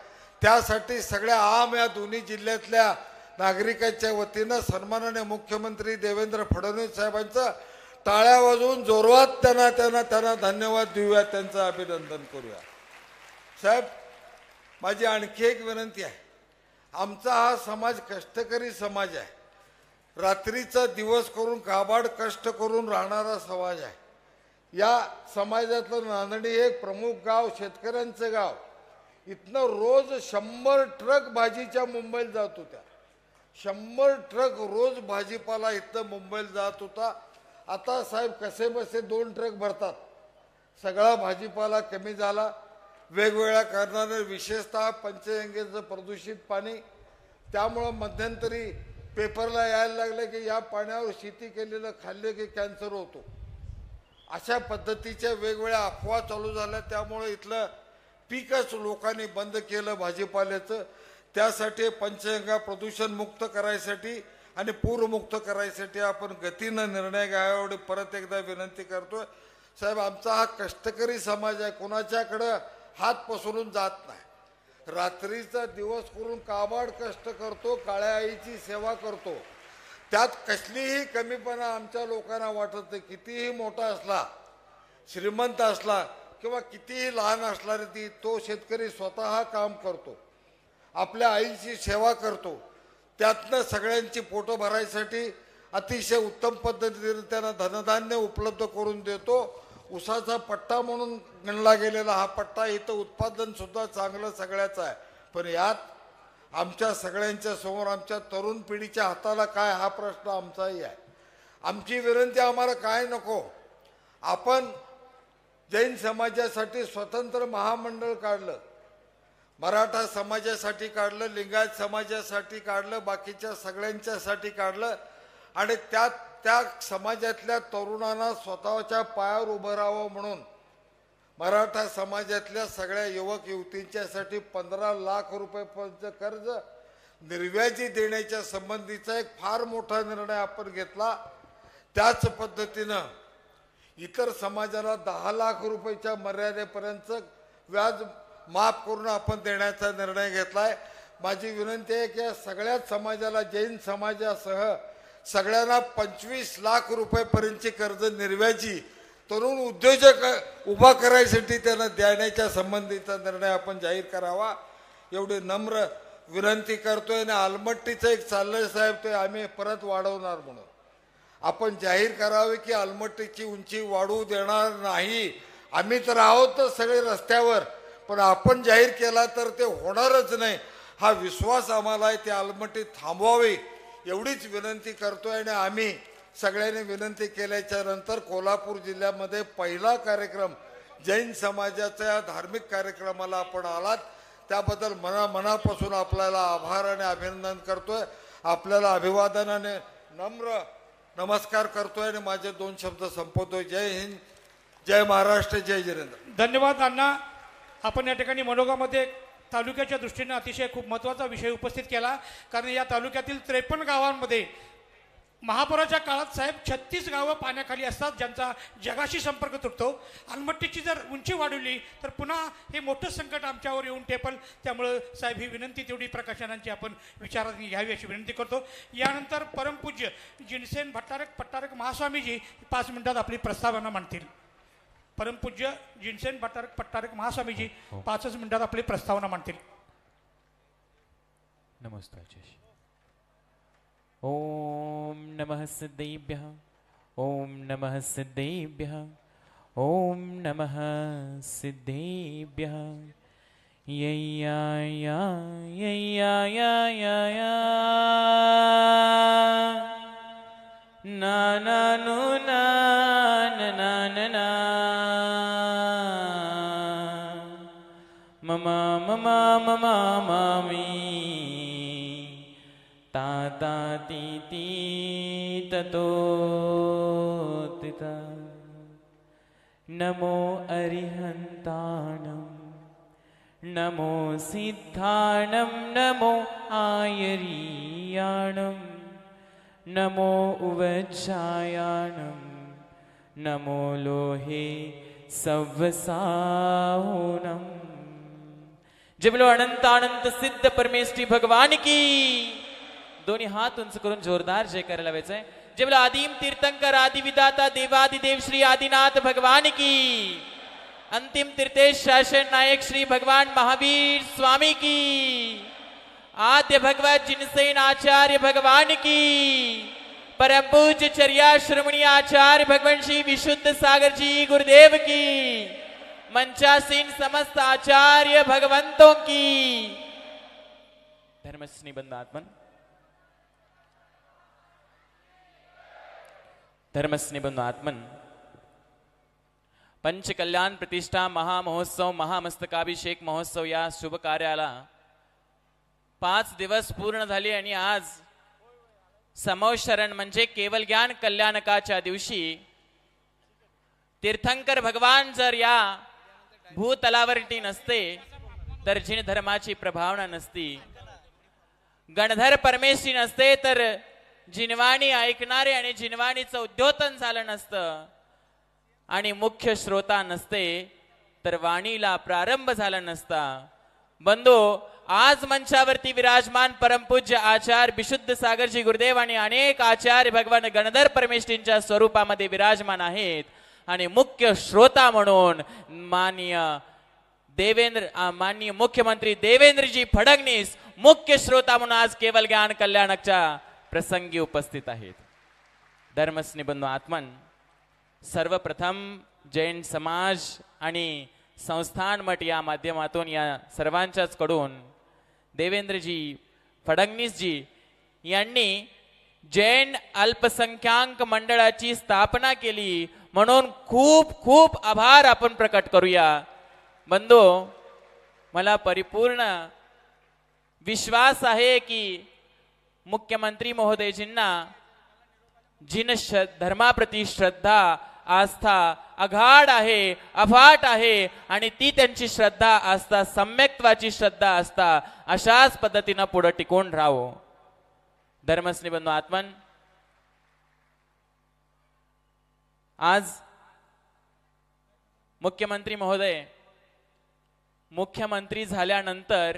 त्यासाठी सगळ्या आम या दोन्ही जिल्ह्यातल्या नागरिकांच्या वतीनं सन्माननीय मुख्यमंत्री देवेंद्र फडणवीस साहेबांचं टाळ्या वाजवून जोरवात त्यांना धन्यवाद देऊया, त्यांचं अभिनंदन करूया. साहेब, माझी आणखी एक विनंती आहे. आमचा हा समाज कष्टकरी समाज आहे. रात्रीचा दिवस करून काबाड कष्ट करून राहणारा समाज आहे. या समाजातलं नांदणी एक प्रमुख गाव, शेतकऱ्यांचं गाव. इथनं रोज 100 ट्रक भाजीच्या मुंबईला जात होत्या. 100 ट्रक रोज भाजीपाला इथं मुंबईला जात होता. आता साहेब कसे बसे 2 ट्रक भरतात. सगळा भाजीपाला कमी झाला. वेगवेगळ्या कारणाने विशेषतः पंचगंगेचं प्रदूषित पाणी, त्यामुळं मध्यंतरी पेपरला यायला लागलं की या पाण्यावर शेती केलेलं खाल्ले की कॅन्सर होतो. अशा पद्धतीच्या वेगवेगळ्या अफवा चालू झाल्या. त्यामुळे इथलं पीकच लोकांनी बंद केलं भाजीपाल्याचं. त्यासाठी पंचगंगा प्रदूषण मुक्त करायसाठी आणि पूरमुक्त करायसाठी आपण गतीनं निर्णय घ्यावा एवढी परत एकदा विनंती करतोय. साहेब, आमचा हा कष्टकरी समाज आहे. कोणाच्याकडं हात पसरून जात नाही. रात्रीचा दिवस करून काबाड कष्ट करतो, काळ्या आईची सेवा करतो. त्यात कसलीही कमीपणा आमच्या लोकांना वाटत नाही. कितीही मोठा असला श्रीमंत असला किंवा कितीही लहान असला ती तो शेतकरी स्वतः काम करतो, आपल्या आईची सेवा करतो, त्यातनं सगळ्यांची पोटं भरायसाठी अतिशय उत्तम पद्धतीने त्यांना धनधान्य उपलब्ध करून देतो. ऊसाचा पट्टा म्हणून गणला गेलेला हा पट्टा, इथं उत्पादन सुद्धा चांगलं सगळ्याचं आहे. पण यात आमच्या सगळ्यांच्या समोर आमच्या तरुण पिढीच्या हाताला काय हा प्रश्न आमचाही आहे. आमची विनंती, आम्हाला काय नको, आपण जैन समाजासाठी स्वतंत्र महामंडळ काढलं, मराठा समाजासाठी काढलं, लिंगायत समाजासाठी काढलं, बाकीच्या सगळ्यांच्यासाठी काढलं आणि त्या समाजातल्या तरुणांना स्वतःच्या पायावर उभं राहावं म्हणून मराठा समाजातल्या सगळ्या युवक युवतींच्यासाठी 15 लाख रुपयेपर्यंत कर्ज निर्व्याजी देण्याच्या संबंधीचा एक फार मोठा निर्णय आपण घेतला. त्याच पद्धतीनं इतर समाजाला 10 लाख रुपयाच्या मर्यादेपर्यंत व्याज माफ करून आपण देण्याचा निर्णय घेतलाय. माझी विनंती आहे की या सगळ्याच समाजाला, जैन समाजासह सगळ्यांना 25 लाख रुपयेपर्यंतची कर्ज निर्व्याजी तरुण उद्योजक उभा करायसाठी त्यांना देण्याच्या संबंधीचा निर्णय आपण जाहीर करावा एवढी नम्र विनंती करतोय. आणि आलमट्टीचं एक चाललंय साहेब, ते आम्ही परत वाढवणार म्हणून आपण जाहीर करावे की आलमट्टीची उंची वाढवू देणार नाही. आम्ही तर आहोतच सगळे रस्त्यावर, पण आपण जाहीर केला तर ते होणारच नाही हा विश्वास आम्हाला आहे. ते आलमट्टी थांबवावी एवढीच विनंती करतोय. आणि आम्ही सगळ्यांनी विनंती केल्याच्या नंतर कोल्हापूर जिल्ह्यामध्ये पहिला कार्यक्रम जैन समाजाच्या धार्मिक कार्यक्रमाला आपण आलात, त्याबद्दल मनापासून आपल्याला आभार आणि अभिनंदन करतोय. आपल्याला अभिवादनाने नम्र नमस्कार करतोय आणि माझे 2 शब्द संपवतोय. जय हिंद, जय महाराष्ट्र, जय जिनेंद्र. धन्यवाद अण्णा. आपण या ठिकाणी मनोगामध्ये तालुक्याच्या दृष्टीने अतिशय खूप महत्त्वाचा विषय उपस्थित केला. कारण या तालुक्यातील 53 गावांमध्ये महापुराच्या काळात साहेब 36 गावं पाण्याखाली असतात, ज्यांचा जगाशी संपर्क तुटतो. आलमट्टीची जर उंची वाढवली तर पुन्हा हे मोठं संकट आमच्यावर येऊन ठेपल. त्यामुळं साहेब ही विनंती तेवढी प्रकाशनांची आपण विचारात घ्यावी अशी विनंती करतो. यानंतर परमपूज्य जिनसेन पट्टारक महास्वामीजी 5 मिनिटात आपली प्रस्तावना मांडतील. परमपूज्य जिनसेन पट्टारक महास्वामीजी 5 मिनिटात आपली प्रस्तावना मांडतील. नमस्ते. ओम नमः सिद्धेभ्यः, ओम नमः सिद्धेभ्यः, ओम नमः सिद्धेभ्यः. यया या यया या या या ना ना नु ना ना ना ना ममा ममा ममा मामी ताता ती ततो तिता. नमो अरिहंताणं, नमो सिद्धाणं, नमो आयरीयाणं, नमो उवज्जायाणं, नमो लोहे सव्वसाहुणं. जय बोलो अनंत अनंत सिद्ध परमेष्ठी भगवान की. दोन्ही हात उंच करून जोरदार जय करायला लावायचंय. जय बोलो आदिम तीर्थंकर आदि विदाता देवादिदेव श्री आदिनाथ भगवान की. अंतिम तीर्थेश शासन नायक श्री भगवान महावीर स्वामी की. आद्य भगवत जिनसेन आचार्य भगवान की. परम पूज्य चर्या श्रमणी आचार्य भगवान श्री विशुद्ध सागर जी गुरुदेव की. मंचासीन समस्त आचार्य भगवंतों की. धर्मस्थ निबंध आत्मन. धर्मस्निबंध आत्मन. पंचकल्याण प्रतिष्ठा महामहोत्सव महामस्तकाभिषेक महोत्सव या शुभ कार्याला 5 दिवस पूर्ण झाले आणि आज समोशरण म्हणजे केवल ज्ञान कल्याणकाच्या दिवशी तीर्थंकर भगवान जर या भूतलावरती नसते तर जिन धर्माची प्रभावना नसती. गणधर परमेश्वरी नसते तर जिनवाणी ऐकणारे आणि जिनवाणीचं उद्योतन झालं नसतं. आणि मुख्य श्रोता नसते तर वाणीला प्रारंभ झाला नसता. बंधू, आज मंचावरती विराजमान परमपूज्य आचार्य विशुद्ध सागरजी गुरुदेव आणि अनेक आचार्य भगवान गणधर परमेष्ठींच्या स्वरूपामध्ये विराजमान आहेत. आणि मुख्य श्रोता म्हणून माननीय मुख्यमंत्री देवेंद्रजी फडणवीस मुख्य श्रोता म्हणून आज केवळ ज्ञान कल्याणच्या प्रसंगी उपस्थित आहेत. धर्मस्नेबंधू आत्मन, सर्वप्रथम जैन समाज आणि संस्थान मठ या माध्यमातून या सर्वांच्याच कडून देवेंद्रजी फडणवीसजी यांनी जैन अल्पसंख्याक मंडळाची स्थापना केली म्हणून खूप खूप आभार आपण प्रकट करूया. बंधू, मला परिपूर्ण विश्वास आहे की मुख्यमंत्री महोदयजींना जिन धर्माप्रती श्रद्धा आस्था अगाढ आहे, अफाट आहे आणि ती त्यांची श्रद्धा आस्था सम्यक्त्वाची श्रद्धा आस्था अशाच पद्धतीनं पुढे टिकून राहावं. धर्मस्नेबंधू आत्मन, आज मुख्यमंत्री महोदय मुख्यमंत्री झाल्यानंतर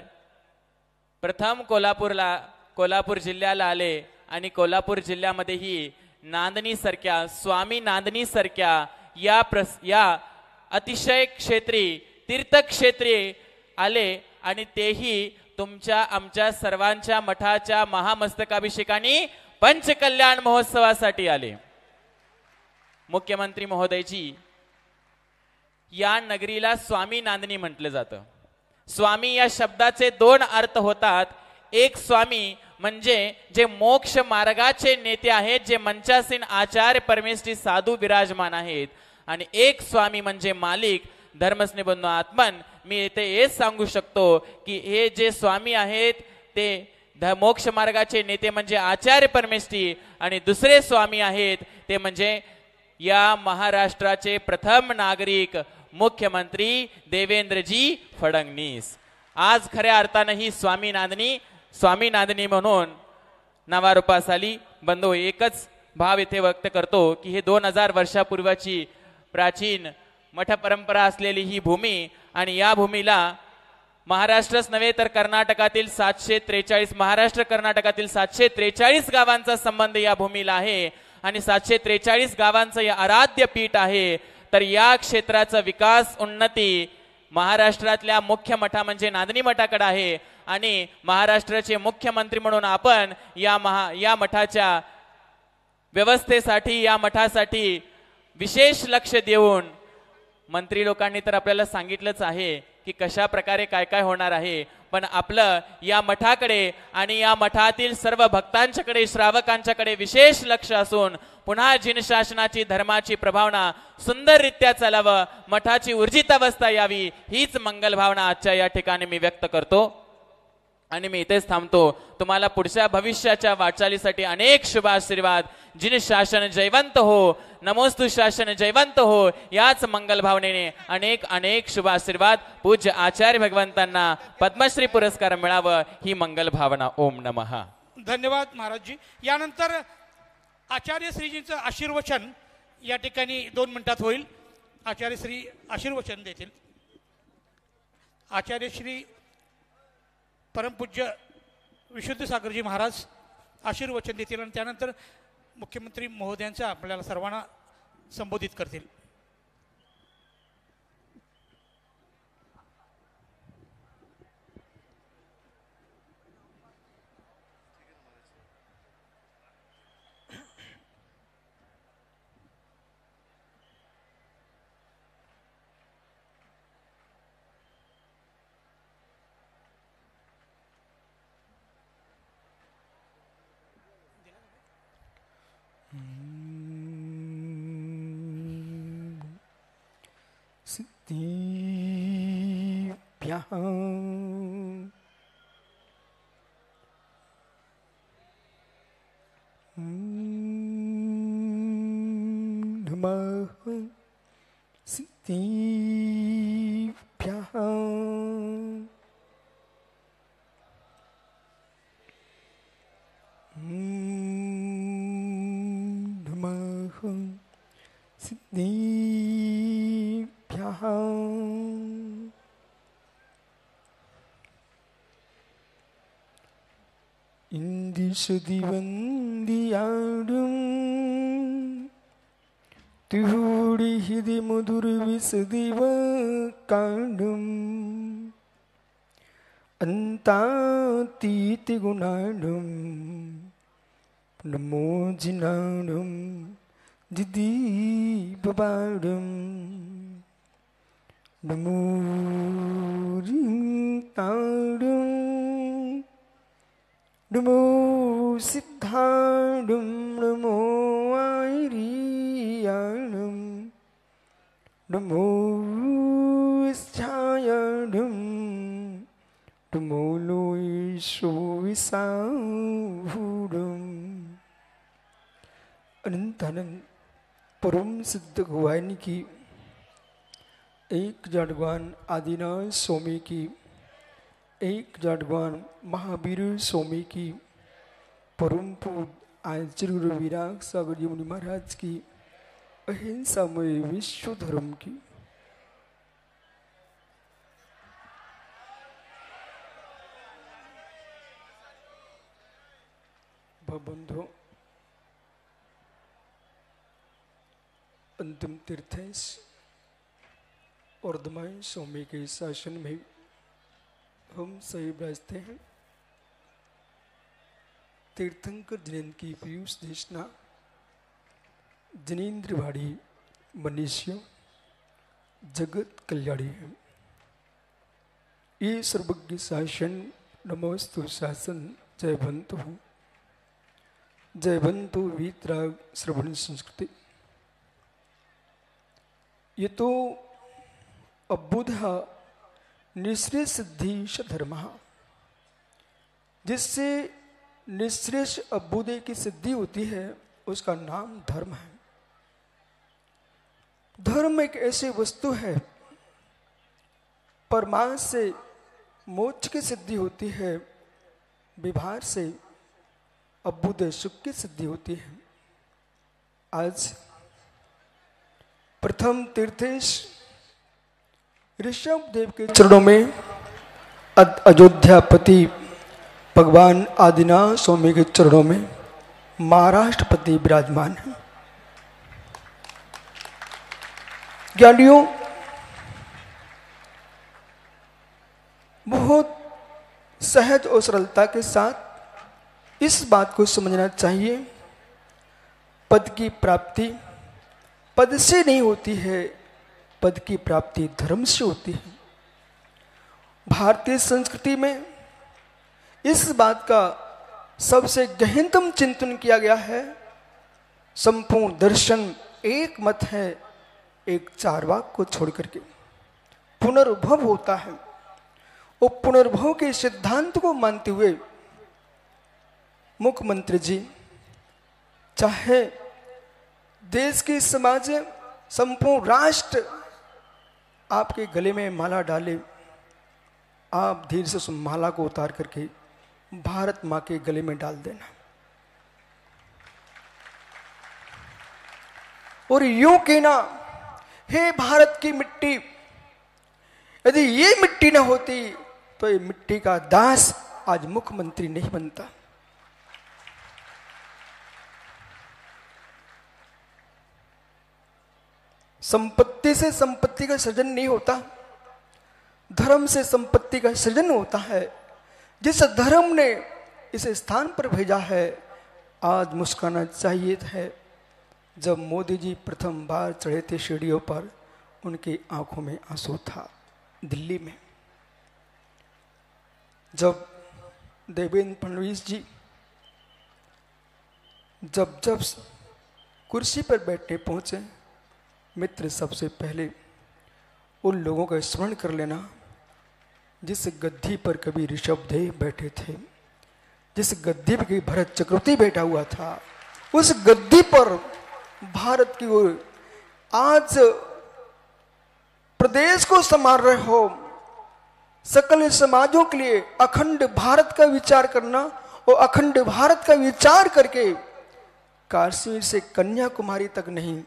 प्रथम कोल्हापूर जिल्ह्याला आले आणि कोल्हापूर जिल्ह्यामध्येही नांदणी सारख्या स्वामी नांदणी सारख्या या अतिशय क्षेत्री तीर्थक्षेत्री आले आणि तेही तुमच्या आमच्या सर्वांच्या मठाच्या महामस्तकाभिषेकाने पंचकल्याण महोत्सवासाठी आले. मुख्यमंत्री महोदयजी, या नगरीला स्वामी नांदणी म्हटलं जातं. स्वामी या शब्दाचे दोन अर्थ होतात. एक स्वामी म्हणजे जे मोक्ष मार्गाचे नेते आहेत, जे मंचासीन आचार्य परमेश्वरी साधू विराजमान आहेत, आणि एक स्वामी म्हणजे मालिक. धर्मस्नेबंधू आत्मन, मी इथे हेच सांगू शकतो की हे जे स्वामी आहेत ते मोक्ष मार्गाचे नेते म्हणजे आचार्य परमेश्वरी, आणि दुसरे स्वामी आहेत ते म्हणजे या महाराष्ट्राचे प्रथम नागरिक मुख्यमंत्री देवेंद्रजी फडणवीस. आज खऱ्या अर्थानं ही स्वामी नांदणी म्हणून नावारूपास आली. बंधू, एकच भाव इथे व्यक्त करतो की हे 2000 वर्षापूर्वीची प्राचीन मठ परंपरा असलेली ही भूमी, आणि या भूमीला महाराष्ट्रच नव्हे तर कर्नाटकातील 743 महाराष्ट्र कर्नाटकातील 743 गावांचा संबंध या भूमीला आहे, आणि 743 गावांचं या आराध्य पीठ आहे. तर या क्षेत्राचा विकास उन्नती महाराष्ट्रातल्या मुख्य मठा म्हणजे नांदणी मठाकडे आहे, आणि महाराष्ट्राचे मुख्यमंत्री म्हणून आपण या मठाच्या व्यवस्थेसाठी या मठासाठी विशेष लक्ष देऊन, मंत्री लोकांनी तर आपल्याला सांगितलंच आहे की कशा प्रकारे काय काय होणार आहे, पण आपलं या मठाकडे आणि या मठातील सर्व भक्तांच्याकडे श्रावकांच्याकडे विशेष लक्ष असून पुन्हा जिनशासनाची धर्माची प्रभावना सुंदररित्या चालावं, मठाची ऊर्जित अवस्था यावी, हीच मंगल भावना आजच्या या ठिकाणी मी व्यक्त करतो. आणि मी इथेच थांबतो. तुम्हाला पुढच्या भविष्याच्या वाटचालीसाठी अनेक शुभ आशीर्वाद. जिन शासन जयवंत हो, नमोस्तु शासन जयवंत हो, याच मंगल भावनेने अनेक अनेक शुभ आशीर्वाद. पूज्य आचार्य भगवंतांना पद्मश्री पुरस्कार मिळावं ही मंगल भावना. ओम नमः. धन्यवाद महाराजजी. यानंतर आचार्य श्रीजींचं आशीर्वचन या ठिकाणी 2 मिनिटात होईल. आचार्य श्री आशीर्वचन देतील. आचार्य श्री परमपूज्य विशुद्ध सागरजी महाराज आशीर्वचन देतील आणि त्यानंतर मुख्यमंत्री महोदयांचा आपल्याला सर्वांना संबोधित करतील. ഇന്ദിശുതിവന്തിയാടും तिहुडी हिदी मधुर विसदिव कांडम अंतातीति गुणांडम नमो जिनांडम दिदी बबाडम नमो रिंतांडम नमो सिद्धांडम नमो आयरियाणम नमो विश्चायणम नमो लोईशो विसाहुडम अनंतानंद परम सिद्ध भगवान की, एक जाडवान आदिनाथ स्वामी की, एक जाडवान महावीर स्वामी की, परम पूज्य आचार्य गुरु विराग सागर जी मुनि महाराज की, अहिंसामय विश्व धर्म की। बंधु अंतिम तीर्थेश और दमाई स्वामी के शासन में हम सही बजते हैं। तीर्थंकर जिनेन्द्र की पीयूष देशना जिनेन्द्र भाड़ी मनुष्य जगत कल्याणी है। ये सर्वज्ञ शासन नमोस्तु शासन जय बंतु वीतराग श्रवण संस्कृति। ये तो अबुध निःश्रेष सिद्धि धर्म, जिससे निःश्रेष अबुदे की सिद्धि होती है उसका नाम धर्म है। धर्म एक ऐसी वस्तु है, परमार्थ से मोक्ष की सिद्धि होती है, विभार से अबुदे सुख की सिद्धि होती है। आज प्रथम तीर्थेश ऋषभ देव के चरणों में अयोध्यापति भगवान आदिनाथ स्वामी के चरणों में महाराष्ट्रपति विराजमान है। ज्ञानियों, बहुत सहज और सरलता के साथ इस बात को समझना चाहिए, पद की प्राप्ति पद से नहीं होती है, पद की प्राप्ति धर्म से होती है। भारतीय संस्कृति में इस बात का सबसे गहनतम चिंतन किया गया है। संपूर्ण दर्शन एक मत है, एक चारवाक को छोड़ करके पुनर्भव होता है। वो पुनर्भव के सिद्धांत को मानते हुए मुख्यमंत्री जी चाहे देश की समाज, संपूर्ण राष्ट्र आपके गले में माला डाले, आप धीरे से उस माला को उतार करके भारत माँ के गले में डाल देना और यूं कहना, हे भारत की मिट्टी, यदि ये मिट्टी ना होती तो ये मिट्टी का दास आज मुख्यमंत्री नहीं बनता। संपत्ति से संपत्ति का सृजन नहीं होता, धर्म से संपत्ति का सृजन होता है। जिस धर्म ने इस स्थान पर भेजा है, आज मुस्काना चाहिए है। जब मोदी जी प्रथम बार चढ़े थे सीढ़ियों पर, उनकी आंखों में आंसू था। दिल्ली में जब देवेंद्र फडणवीस जी जब कुर्सी पर बैठे पहुंचे, मित्र सबसे पहले उन लोगों का स्मरण कर लेना जिस गद्दी पर कभी ऋषभदेव बैठे थे, जिस गद्दी पर कभी भरत चक्रवर्ती बैठा हुआ था, उस गद्दी पर भारत की ओर आज प्रदेश को संभाल रहे हो। सकल समाजों के लिए अखंड भारत का विचार करना और अखंड भारत का विचार करके कश्मीर से कन्याकुमारी तक नहीं,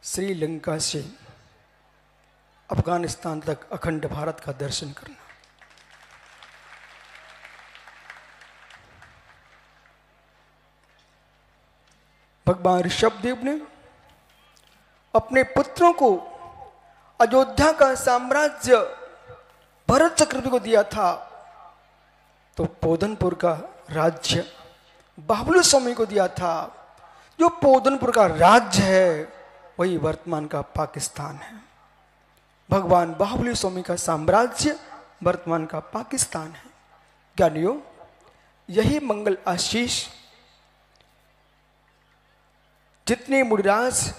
श्रीलंका से अफगानिस्तान तक अखंड भारत का दर्शन करना। भगवान ऋषभदेव ने अपने पुत्रों को अयोध्या का साम्राज्य भरत चक्रवर्ती को दिया था, तो पोधनपुर का राज्य बाबुल स्वामी को दिया था। जो पोधनपुर का राज्य है वही वर्तमान का पाकिस्तान है। भगवान बाहुबली स्वामी का साम्राज्य वर्तमान का पाकिस्तान है। ज्ञानियों, यही मंगल आशीष जितने मुनिराज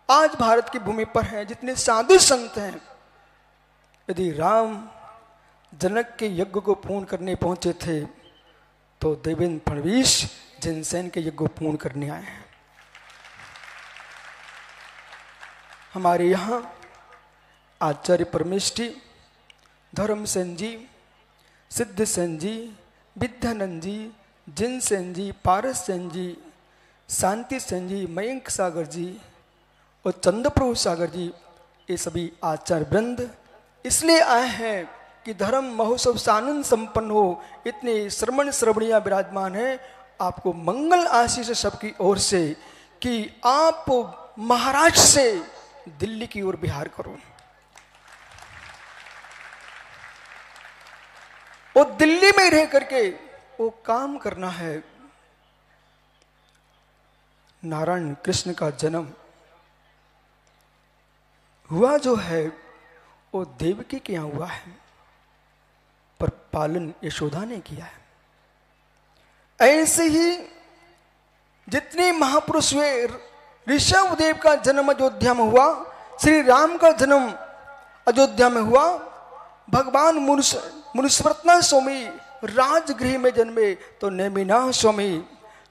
आज भारत की भूमि पर हैं, जितने साधु संत हैं, यदि राम जनक के यज्ञ को पूर्ण करने पहुंचे थे तो देवेंद्र फडणवीस जिनसेन के यज्ञ को पूर्ण करने आए हैं। हमारे यहाँ आचार्य परमेष्ठी, धर्मसेन जी, सिद्ध सेन जी, विद्यानंद जी, जिनसेन जी, पारस सेन जी, शांति सेन जी, मयंक सागर जी और चंद्रप्रभु सागर जी, ये सभी आचार्य वृंद इसलिए आए हैं कि धर्म महोत्सव सानंद संपन्न हो। इतने श्रवणियां विराजमान हैं। आपको मंगल आशीष सबकी ओर से कि आप महाराष्ट्र से दिल्ली की ओर बिहार करो और दिल्ली में रह करके वो काम करना है। नारायण कृष्ण का जन्म हुआ जो है वो देवकी के यहाँ हुआ है, पर पालन यशोदा ने किया है। ऐसे ही जितने महापुरुष हुए, ऋषभ देव का जन्म अयोध्या में हुआ, श्री राम का जन्म अयोध्या में हुआ, भगवान मुनिस्मृतना स्वामी राजगृह में जन्मे तो नेमिना स्वामी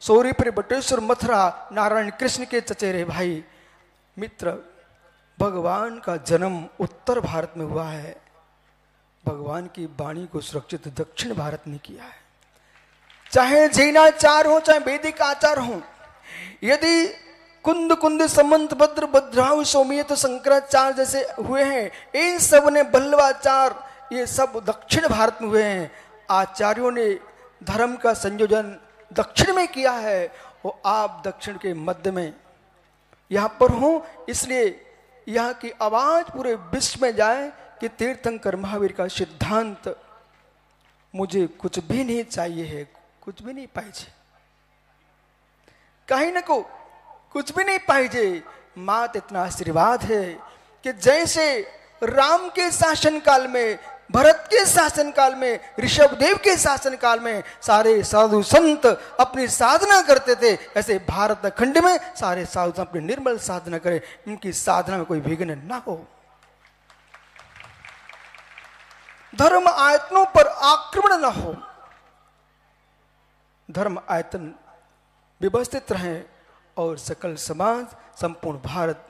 सौरीपुर बटेश्वर मथुरा नारायण कृष्ण के चचेरे भाई। मित्र, भगवान का जन्म उत्तर भारत में हुआ है, भगवान की वाणी को सुरक्षित दक्षिण भारत ने किया है। चाहे जैनाचार हो चाहे वैदिक आचार हो, यदि कुंद कुंद समंत भद्र भद्राव सौम्यत शंकराचार्य जैसे हुए हैं, इन सब ने बल्लवाचार ये सब दक्षिण भारत में हुए हैं। आचार्यों ने धर्म का संयोजन दक्षिण में किया है और आप दक्षिण के मध्य में यहाँ पर हो, इसलिए यहाँ की आवाज पूरे विश्व में जाए कि तीर्थंकर महावीर का सिद्धांत मुझे कुछ भी नहीं चाहिए है, कुछ भी नहीं पाइजे, कहीं न को कुछ भी नहीं पाइजे। मात इतना आशीर्वाद है कि जैसे राम के शासन काल में, भरत के शासन काल में, ऋषभदेव के शासन काल में सारे साधु संत अपनी साधना करते थे, ऐसे भारत खंड में सारे साधु अपनी निर्मल साधना करें, इनकी साधना में कोई विघ्न ना हो। धर्म आयतनों पर आक्रमण ना हो, धर्म आयतन व्यवस्थित रहे और सकल समाज संपूर्ण भारत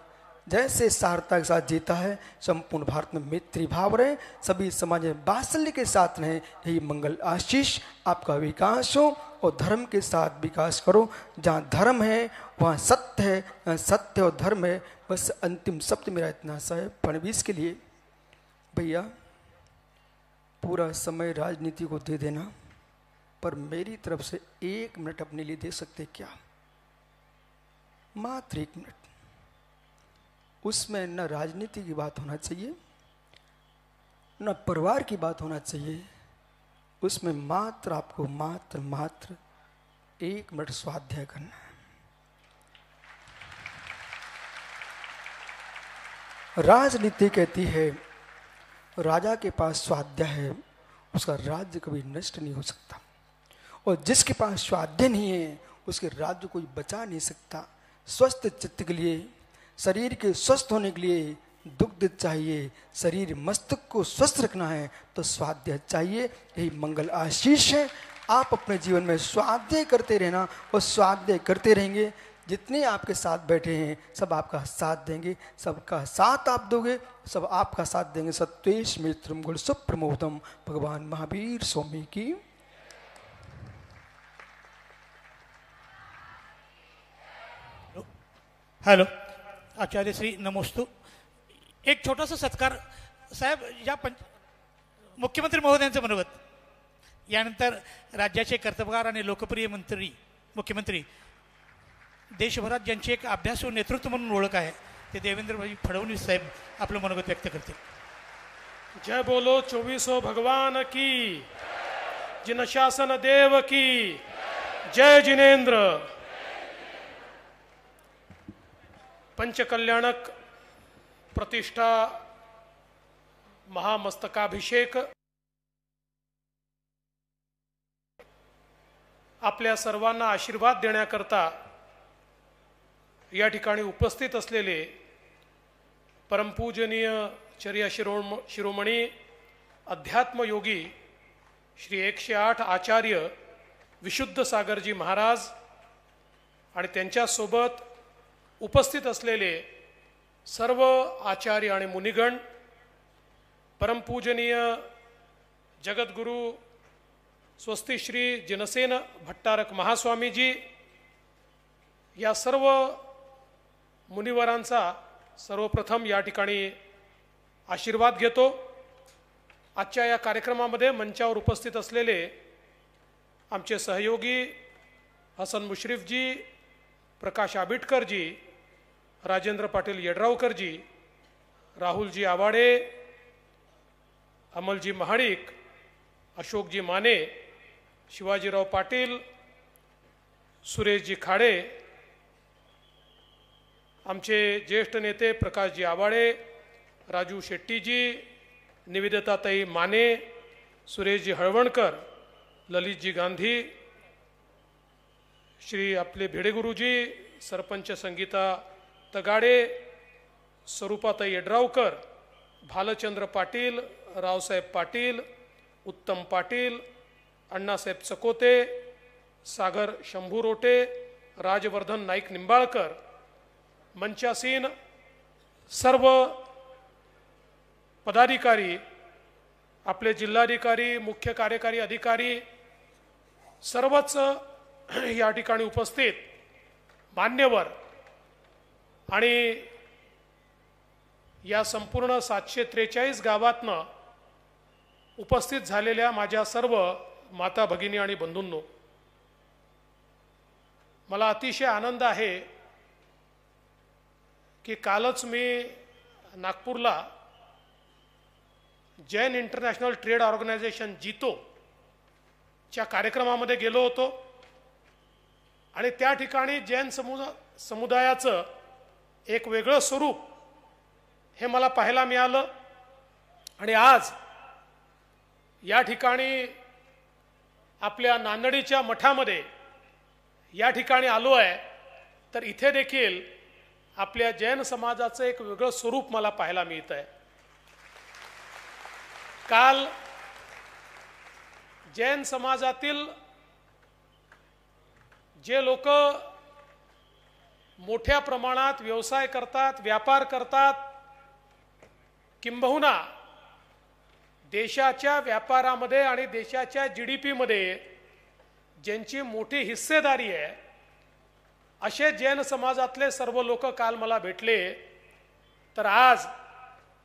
जैसे सारता के साथ जीता है, संपूर्ण भारत में मैत्री भाव रहे, सभी समाज में वात्सल्य के साथ रहे। यही मंगल आशीष आपका विकास हो और धर्म के साथ विकास करो। जहाँ धर्म है वहाँ सत्य है, जहाँ सत्य और धर्म है। बस अंतिम शब्द मेरा इतना सा है फडणवीस के लिए, भैया पूरा समय राजनीति को दे देना, पर मेरी तरफ से 1 मिनट अपने लिए दे सकते क्या? मात्र 1 मिनट। उसमें न राजनीति की बात होना चाहिए, न परिवार की बात होना चाहिए, उसमें मात्र आपको मात्र 1 मिनट स्वाध्याय करना है। राजनीति कहती है राजा के पास स्वाध्याय है, उसका राज्य कभी नष्ट नहीं हो सकता, और जिसके पास स्वाध्याय नहीं है उसके राज्य कोई बचा नहीं सकता। स्वस्थ चित्त के लिए, शरीर के स्वस्थ होने के लिए दुग्ध चाहिए, शरीर मस्तिष्क को स्वस्थ रखना है तो स्वाध्याय चाहिए। यही मंगल आशीष है। आप अपने जीवन में स्वाध्याय करते रहना और स्वाध्याय करते रहेंगे। जितने आपके साथ बैठे हैं सब आपका साथ देंगे, सबका साथ आप दोगे, सब आपका साथ देंगे। सत्वेश मित्रम गुण सुप्रमोदम। भगवान महावीर स्वामी की। हॅलो, आचार्य श्री नमोस्तू। एक छोटासा सत्कार साहेब, या मुख्यमंत्री महोदयांचं मनोगत, यानंतर राज्याचे कर्तबगार आणि लोकप्रिय मुख्यमंत्री देशभरात ज्यांची एक अभ्यासू नेतृत्व म्हणून ओळख आहे ते देवेंद्रभाई फडणवीस साहेब आपलं मनोगत व्यक्त करतील. जय बोलो 24 भगवान की, जिन शासन देव की, जय जिनेंद्र. पंचकल्याणक प्रतिष्ठा महामस्तकाभिषेक आपल्या सर्वांना आशीर्वाद देण्याकरता या ठिकाणी उपस्थित असलेले परमपूजनीय चर्या शिरोमणी अध्यात्मयोगी श्री 108 आचार्य विशुद्ध सागरजी महाराज आणि त्यांच्यासोबत उपस्थित असलेले सर्व आचार्य आणि मुनिगण, परमपूजनीय जगद्गुरु स्वस्ती श्री जिनसेन भट्टारक महास्वामीजी, या सर्व मुनिवरांचा सर्वप्रथम या ठिकाणी आशीर्वाद घेतो. आजच्या या कार्यक्रमामध्ये मंचावर उपस्थित असलेले आमचे सहयोगी हसन मुश्रीफजी, प्रकाश आबिटकरजी, राजेंद्र पाटील येड्रावकरजी, राहुलजी आवाडे, अमलजी महाडिक, अशोकजी माने, शिवाजीराव पाटील, सुरेशजी खाडे, आमचे ज्येष्ठ नेते प्रकाशजी आवाडे, राजू शेट्टीजी, निवेदिताताई माने, सुरेशजी हळवणकर, ललितजी गांधी, श्री आपले भिडेगुरुजी, सरपंच संगीता तगाडे, स्वरूपाताई येड्रावकर, भालचंद्र पाटील, रावसाहेब पाटील, उत्तम पाटील, अण्णासाहेब चकोते, सागर शंभू रोटे, राजवर्धन नाईक निंबाळकर, मंचासीन सर्व पदाधिकारी, आपले जिल्हाधिकारी, मुख्य कार्यकारी अधिकारी, सर्वच या ठिकाणी उपस्थित मान्यवर आणि या संपूर्ण 743 गावातनं उपस्थित झालेल्या माझ्या सर्व माता भगिनी आणि बंधूंनो, मला अतिशय आनंद आहे की कालच मी नागपूरला जैन इंटरनॅशनल ट्रेड ऑर्गनायझेशन जितो च्या कार्यक्रमामध्ये गेलो होतो आणि त्या ठिकाणी जैन समुदायाचं एक वेगळं स्वरूप हे मला पाहायला मिळालं. आणि आज या ठिकाणी आपल्या नांदडीच्या मठामध्ये या ठिकाणी आलो आहे, तर इथे देखील आपल्या जैन समाजाचं एक वेगळं स्वरूप मला पाहायला मिळत आहे. काल जैन समाजातील जे लोक मोठ्या प्रमाणात व्यवसाय करतात, व्यापार करतात, किंबहुना देशाच्या व्यापारामध्ये आणि देशाच्या GDP मध्ये ज्यांची मोठी हिस्सेदारी आहे, असे जैन समाजातले सर्व लोक काल मला भेटले. तर आज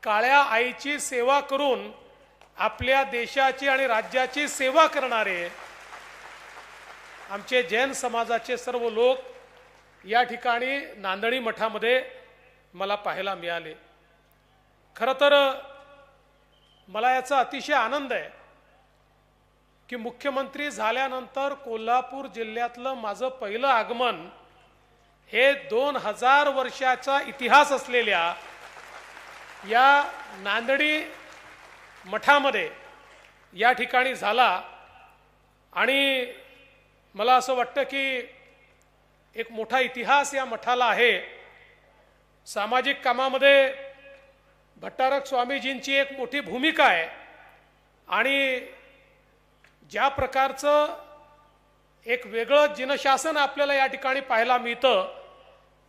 काळ्या आईची सेवा करून आपल्या देशाची आणि राज्याची सेवा करणारे आमचे जैन समाजाचे सर्व लोक या ठिकाणी नांदणी मठामध्ये मला पाहायला मिळाले. खरं तर मला याचा अतिशय आनंद आहे की मुख्यमंत्री झाल्यानंतर कोल्हापूर जिल्ह्यातलं माझं पहिलं आगमन हे 2000 वर्षाचा इतिहास असलेल्या या नांदणी मठामध्ये या ठिकाणी झाला. आणि मला असं वाटतं की एक मोठा इतिहास या मठाला आहे. सामाजिक कामामध्ये भट्टारक स्वामीजींची एक मोठी भूमिका आहे आणि ज्या प्रकारचं एक वेगळं जिनशासन आपल्याला या ठिकाणी पाहायला मिळतं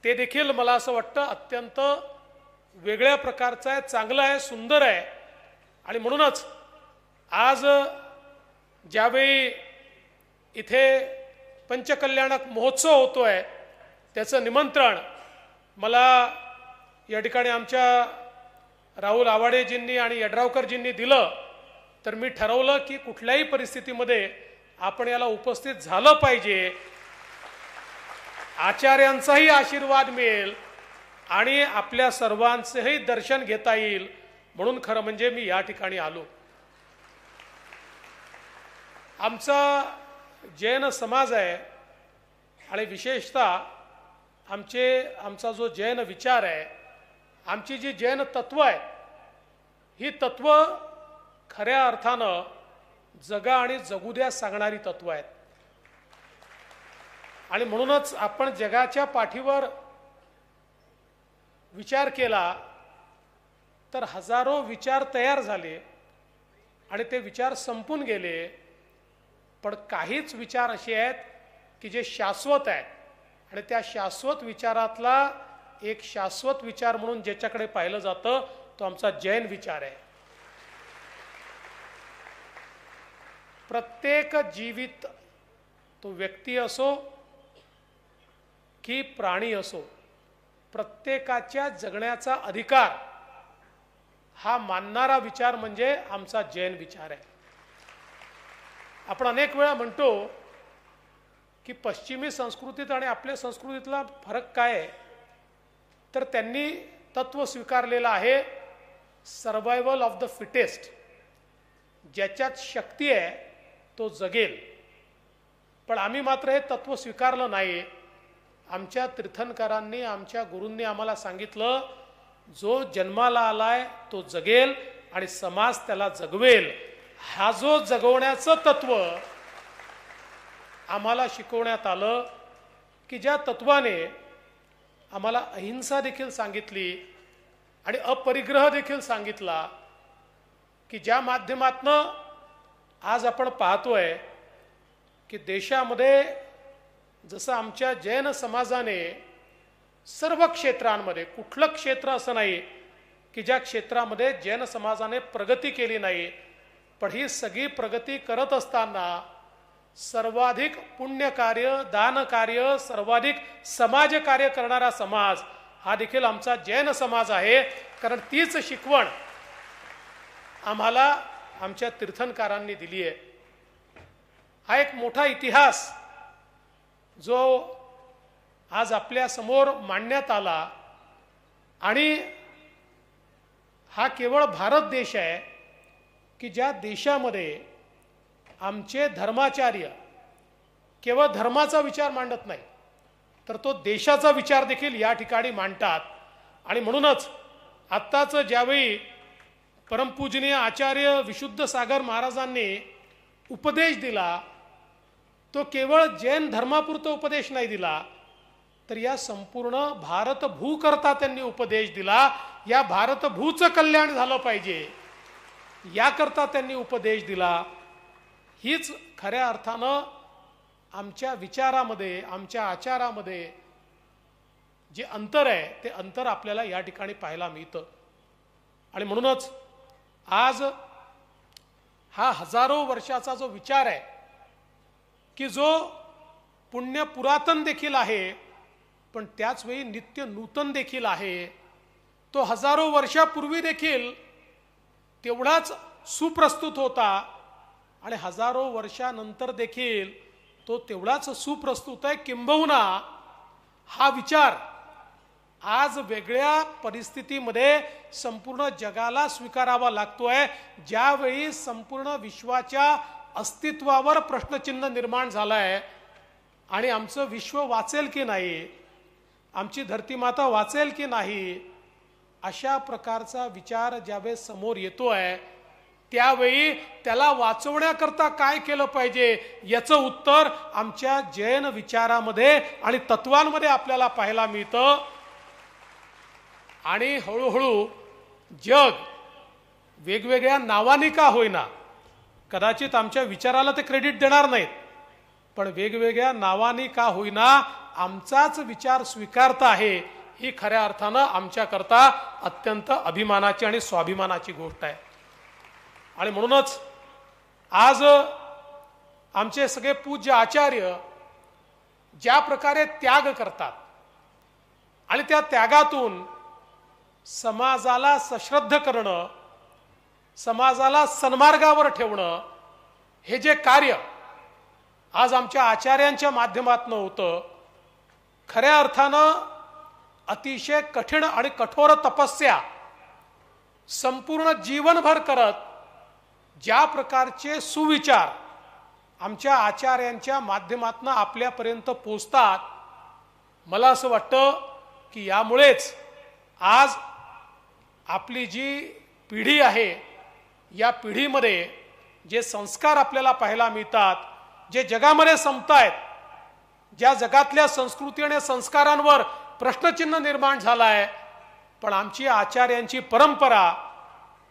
ते देखील मला असं वाटतं अत्यंत वेगळ्या प्रकारचं आहे, चांगलं आहे, सुंदर आहे. आणि म्हणूनच आज ज्यावेळी इथे पंचकल्याणक महोत्सव होतोय त्याचं निमंत्रण मला या ठिकाणी आमच्या राहुल आवाडेजींनी आणि येड्रावकरजींनी दिलं, तर मी ठरवलं की कुठल्याही परिस्थितीमध्ये आपण याला उपस्थित झालं पाहिजे. आचार्यांचाही आशीर्वाद मिळेल आणि आपल्या सर्वांचेही दर्शन घेता येईल, म्हणून खरं म्हणजे मी या ठिकाणी आलो. आमचा जैन समाज आहे आणि विशेषतः आमचा जो जैन विचार आहे, आमची जी जैन तत्व आहे, ही तत्व खऱ्या अर्थानं जगा आणि जगू द्या सांगणारी तत्व आहेत. आणि म्हणूनच आपण जगाच्या पाठीवर विचार केला तर हजारो विचार तयार झाले आणि ते विचार संपून गेले. पण काहीच विचार असे आहेत की जे शाश्वत आहेत आणि त्या शाश्वत विचारातला एक शाश्वत विचार म्हणून ज्याच्याकडे पाहिलं जातं तो आमचा जैन विचार आहे. प्रत्येक जीवित, तो व्यक्ती असो की प्राणी असो, प्रत्येकाच्या जगण्याचा अधिकार हा मानणारा विचार म्हणजे आमचा जैन विचार आहे. आपण अनेक वेळा म्हणतो की पश्चिमी संस्कृतीत आणि आपल्या संस्कृतीतला फरक काय आहे, तर त्यांनी तत्व स्वीकारलेलं आहे सर्वायवल ऑफ द फिटेस्ट. ज्याच्यात शक्ती आहे तो जगेल. पण आम्ही मात्र हे तत्व स्वीकारलं नाही. आमच्या तीर्थंकरांनी, आमच्या गुरूंनी आम्हाला सांगितलं, जो जन्माला आलाय तो जगेल आणि समाज त्याला जगवेल. हा जो जगवण्याचं तत्व आम्हाला शिकवण्यात आलं, की ज्या तत्वाने आम्हाला अहिंसा देखील सांगितली आणि अपरिग्रह देखील सांगितला, की ज्या माध्यमातनं आज आपण पाहतोय की देशामध्ये जसं आमच्या जैन समाजाने सर्व क्षेत्रांमध्ये, कुठलं क्षेत्र असं नाही की ज्या क्षेत्रामध्ये जैन समाजाने प्रगती केली नाही, पण ही सगळी प्रगती करत असताना सर्वाधिक पुण्यकार्य, दानकार्य, सर्वाधिक समाजकार्य करणारा समाज हा देखील आमचा जैन समाज आहे. कारण तीच शिकवण आम्हाला आमच्या तीर्थंकरांनी दिली आहे. हा एक मोठा इतिहास जो आज आपल्या समोर मांडण्यात आला आणि हा केवळ भारत देश आहे की ज्या देशामध्ये आमचे धर्माचार्य केवळ धर्माचा विचार मांडत नाही, तर तो देशाचा विचार देखील या ठिकाणी मांडतात. आणि म्हणूनच आत्ताच ज्यावेळी परमपूजनीय आचार्य विशुद्ध सागर महाराजांनी उपदेश दिला, तो केवळ जैन धर्मापुरता उपदेश नाही दिला, तर या संपूर्ण भारतभू करता त्यांनी उपदेश दिला. या भारतभूचं कल्याण झालं पाहिजे याकरता त्यांनी उपदेश दिला. हीच खऱ्या अर्थानं आमच्या विचारामध्ये, आमच्या आचारामध्ये जे अंतर आहे ते अंतर आपल्याला या ठिकाणी पाहायला मिळतं. आणि म्हणूनच आज हा हजारो वर्षाचा जो विचार आहे की जो पुण्य पुरातन देखील आहे पण त्याच वेळी नित्य नूतन देखील आहे, तो हजारो वर्षापूर्वी देखील तेवढाच सुप्रस्तुत होता आणि हजारो वर्षानंतर देखील तो तेवढाच सुप्रस्तुत आहे. किंबहुना हा विचार आज वेगळ्या परिस्थितीमध्ये संपूर्ण जगाला स्वीकारावा लागतोय, ज्यावेळी संपूर्ण विश्वाच्या अस्तित्वावर प्रश्नचिन्ह निर्माण झालाय आणि आमचं विश्व वाचेल की नाही, आमची धरती माता वाचेल की नाही, अशा प्रकारचा विचार ज्यावेळेस समोर येतोय त्यावेळी त्याला वाचवण्याकरता काय केलं पाहिजे याचं उत्तर आमच्या जैन विचारामध्ये आणि तत्वांमध्ये आपल्याला पाहायला मिळतं. आणि हळूहळू जग वेगवेगळ्या नावानी का होईना, कदाचित आमच्या विचाराला ते क्रेडिट देणार नाहीत, पण वेगवेगळ्या नावानी का होईना आमचाच विचार स्वीकारता आहे, ही खऱ्या अर्थानं आमच्याकरता अत्यंत अभिमानाची आणि स्वाभिमानाची गोष्ट आहे. आणि म्हणूनच आज आमचे सगळे पूज्य आचार्य ज्या प्रकारे त्याग करतात आणि त्या त्यागातून समाजाला सश्रद्ध करणं, समाजाला सन्मार्गावर ठेवणं, हे जे कार्य आज आमच्या आचार्यांच्या माध्यमातून होतं खऱ्या अर्थानं अतिशय कठीण आणि कठोर तपस्या संपूर्ण जीवनभर करत ज्या प्रकारचे सुविचार आमच्या आचार्यांच्या माध्यमातून आपल्यापर्यंत पोचतात, मला असं वाटतं की यामुळेच आज आपली जी पिढी आहे या पिढीमध्ये जे संस्कार आपल्याला पाहायला मिळतात, जे जगामध्ये संपतायत, ज्या जगातल्या संस्कृती आणि संस्कारांवर प्रश्नचिन्ह निर्माण झाला आहे, पण आमची आचार्यांची परंपरा,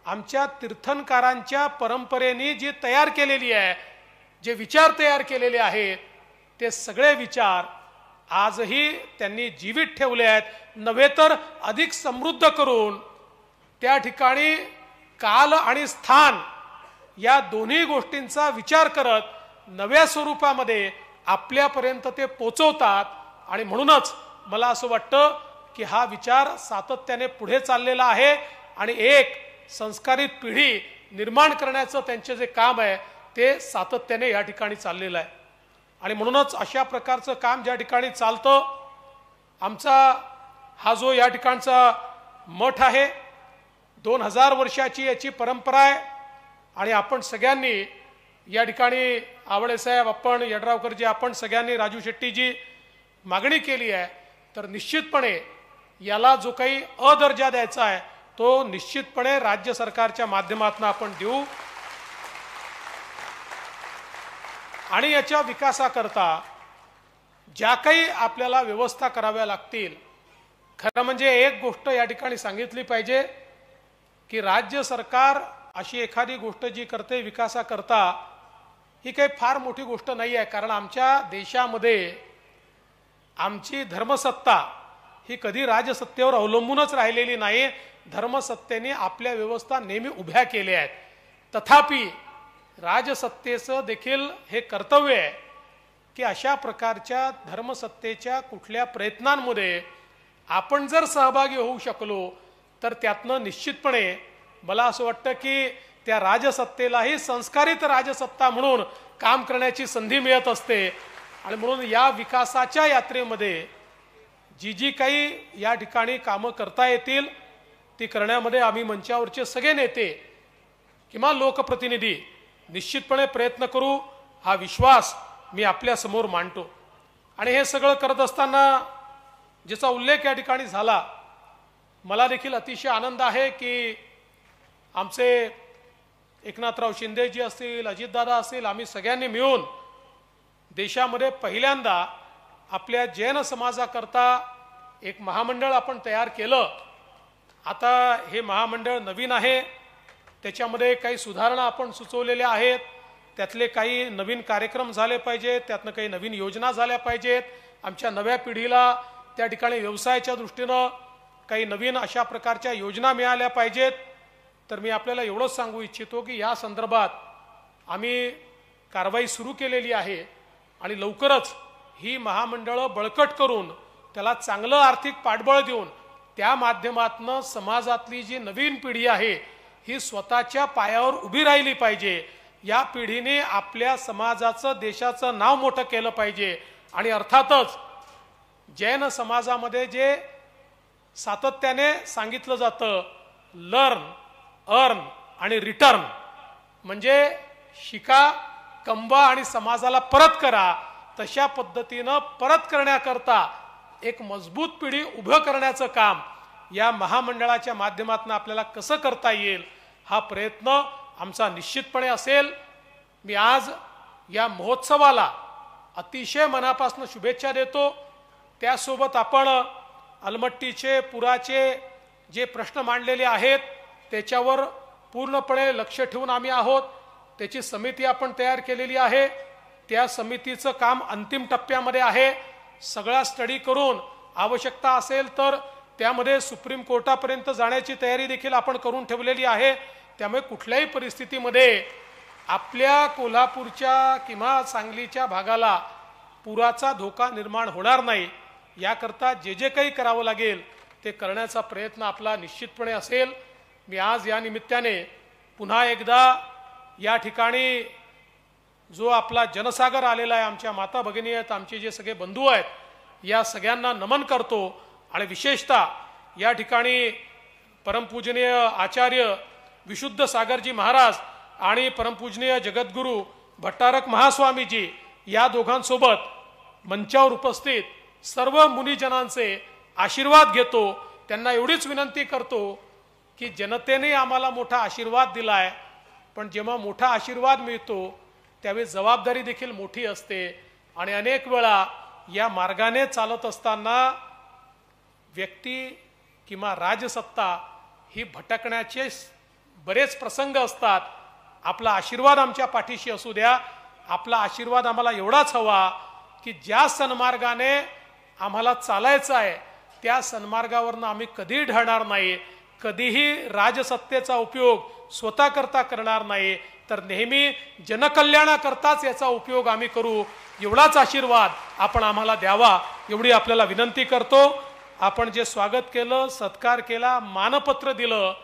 आमच्या तीर्थंकरांच्या परंपरेने जी तयार केलेली आहे, जे विचार तयार केलेले आहेत, ते सगळे विचार आजही त्यांनी जीवित ठेवले आहेत, नव्हे तर अधिक समृद्ध करून त्या ठिकाणी काल आणि स्थान या दोन्ही गोष्टींचा विचार करत नव्या स्वरूपामध्ये आपल्यापर्यंत ते पोचवतात. आणि म्हणूनच मला असं वाटतं की हा विचार सातत्याने पुढे चाललेला आहे आणि एक संस्कारित पिढी निर्माण करण्याचं त्यांचे जे काम आहे ते सातत्याने या ठिकाणी चाललेलं आहे. आणि म्हणूनच अशा प्रकारचं काम ज्या ठिकाणी चालतं, आमचा हा जो या ठिकाणचा मठ आहे 2000 वर्षाची याची परंपरा आहे. आणि आपण सगळ्यांनी या ठिकाणी आवळे साहेब, आपण यड्रावकरजी, आपण सगळ्यांनी, राजू शेट्टीजी मागणी केली आहे, तर निश्चितपणे याला जो काही अदर्जा द्यायचा आहे तो निश्चितपणे राज्य सरकारच्या माध्यमातून आपण देऊ. आणि याच्या विकासाकरता ज्या काही आपल्याला व्यवस्था कराव्या लागतील, खरं म्हणजे एक गोष्ट या ठिकाणी सांगितली पाहिजे की राज्य सरकार अशी एखादी गोष्ट जी करते विकासाकरता, ही काही फार मोठी गोष्ट नाही आहे. कारण आमच्या देशामध्ये आमची धर्मसत्ता ही कधी राजसत्तेवर अवलंबूनच राहिलेली नाही. धर्मसत्तेने आपल्या व्यवस्था नेहमी उभ्या केल्या आहेत. तथापि राजसत्तेचं देखील हे कर्तव्य आहे की अशा प्रकारच्या धर्मसत्तेच्या कुठल्या प्रयत्नांमध्ये आपण जर सहभागी होऊ शकलो तर त्यातनं निश्चितपणे मला असं वाटतं की त्या राजसत्तेलाही संस्कारित राजसत्ता म्हणून काम करण्याची संधी मिळत असते. आणि म्हणून या विकासाच्या यात्रेमध्ये जी जी काही या ठिकाणी कामं करता येतील ती करण्यामध्ये आम्ही मंचावरचे सगळे नेते किंवा लोकप्रतिनिधी निश्चितपणे प्रयत्न करू, हा विश्वास मी आपल्या समोर मांडतो. आणि हे सगळं करत असताना ज्याचा उल्लेख या ठिकाणी झाला, मला देखील अतिशय आनंद आहे की आमचे एकनाथराव शिंदेजी असतील, अजितदादा असतील, आम्ही सगळ्यांनी मिळून देशामध्ये पहिल्यांदा आपल्या जैन समाजाकरता एक महामंडळ आपण तयार केलं. आता हे महामंडळ नवीन आहे, त्याच्यामध्ये काही सुधारणा आपण सुचवलेल्या आहेत, त्यातले काही नवीन कार्यक्रम झाले पाहिजेत, त्यातनं काही नवीन योजना झाल्या पाहिजेत, आमच्या नव्या पिढीला त्या ठिकाणी व्यवसायाच्या दृष्टीनं काही नवीन अशा प्रकारच्या योजना मिळाल्या पाहिजेत. तर मी आपल्याला एवढंच सांगू इच्छितो की या संदर्भात आम्ही कारवाई सुरू केलेली आहे आणि लवकरच ही महामंडळं बळकट करून त्याला चांगलं आर्थिक पाठबळ देऊन त्या माध्यमातून समाजातली जी नवीन पिढी आहे ही स्वतःच्या पायावर उभी राहिली पाहिजे. या पिढीने आपल्या समाजाचं, देशाचं नाव मोठं केलं पाहिजे. आणि अर्थातच जैन समाजामध्ये जे सातत्याने सांगितलं जातं, लर्न, अर्न आणि रिटर्न, म्हणजे शिका, कमवा आणि समाजाला परत करा, तशा पद्धतीनं परत करण्याकरता एक मजबूत पिढी उभं करण्याचं काम या महामंडळाच्या माध्यमातून आपल्याला कसं करता येईल हा प्रयत्न आमचा निश्चितपणे असेल. मी आज या महोत्सवाला अतिशय मनापासून शुभेच्छा देतो. त्यासोबत आपण अलमट्टीचे, पुराचे जे प्रश्न मांडलेले आहेत त्याच्यावर पूर्णपणे लक्ष ठेवून आम्ही आहोत. त्याची समिती आपण तयार केलेली आहे. त्या समितीचं काम अंतिम टप्प्यामध्ये आहे. सगळा स्टडी करून आवश्यकता असेल तर त्यामध्ये सुप्रीम कोर्टापर्यंत जाण्याची तयारी देखील आपण करून ठेवलेली आहे. त्यामुळे कुठल्याही परिस्थितीमध्ये आपल्या कोल्हापूरच्या किंवा सांगलीच्या भागाला पुराचा धोका निर्माण होणार नाही याकरता जे जे काही करावं लागेल ते करण्याचा प्रयत्न आपला निश्चितपणे असेल. मी आज या निमित्ताने पुन्हा एकदा या ठिकाणी जो आपला जनसागर आलेला आहे, आमच्या माता भगिनी आहेत, आमचे जे सगळे बंधू आहेत, या सगळ्यांना नमन करतो आणि विशेषतः या ठिकाणी परमपूजनीय आचार्य विशुद्ध सागरजी महाराज आणि परमपूजनीय जगद्गुरू भट्टारक महास्वामीजी या दोघांसोबत मंचावर उपस्थित सर्व मुनिजनांचे आशीर्वाद घेतो. त्यांना एवढीच विनंती करतो की जनतेने आम्हाला मोठा आशीर्वाद दिलाय, पण जेव्हा मोठा आशीर्वाद मिळतो त्यावेळी जबाबदारी देखील मोठी असते आणि अनेक वेळा या मार्गाने चालत असताना व्यक्ती किंवा राजसत्ता ही भटकण्याचे बरेच प्रसंग असतात. आपला आशीर्वाद आमच्या पाठीशी असू द्या. आपला आशीर्वाद आम्हाला एवढाच हवा की ज्या सन्मार्गाने आम्हाला चालायचं आहे त्या सन्मार्गावरनं आम्ही कधी ढळणार नाही, कधीही राजसत्तेचा उपयोग स्वतःकरता करणार नाही, तर नेहमी जनकल्याणाकरताच याचा उपयोग आम्ही करू. एवढाच आशीर्वाद आपण आम्हाला द्यावा एवढी आपल्याला विनंती करतो. आपण जे स्वागत केलं, सत्कार केला, मानपत्र दिलं,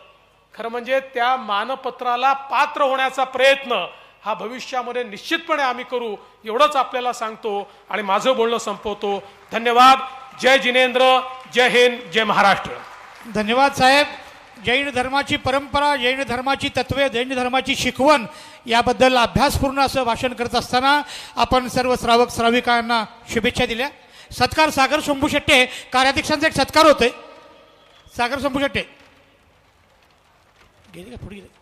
खरं म्हणजे त्या मानपत्राला पात्र होण्याचा प्रयत्न हा भविष्यामध्ये निश्चितपणे आम्ही करू एवढंच आपल्याला सांगतो आणि माझं बोलणं संपवतो. धन्यवाद. जय जिनेंद्र, जय हिंद, जय महाराष्ट्र. धन्यवाद साहेब. जैन धर्माची परंपरा, जैन धर्माची तत्वे, जैन धर्माची शिकवण याबद्दल अभ्यासपूर्ण असं भाषण करत असताना आपण सर्व श्रावक श्राविकांना शुभेच्छा दिल्या. सत्कार सागर शंभू शेट्टे कार्याध्यक्षांचा एक सत्कार होतोय. सागर शंभू शेट्टे गेले का पुढे गेले.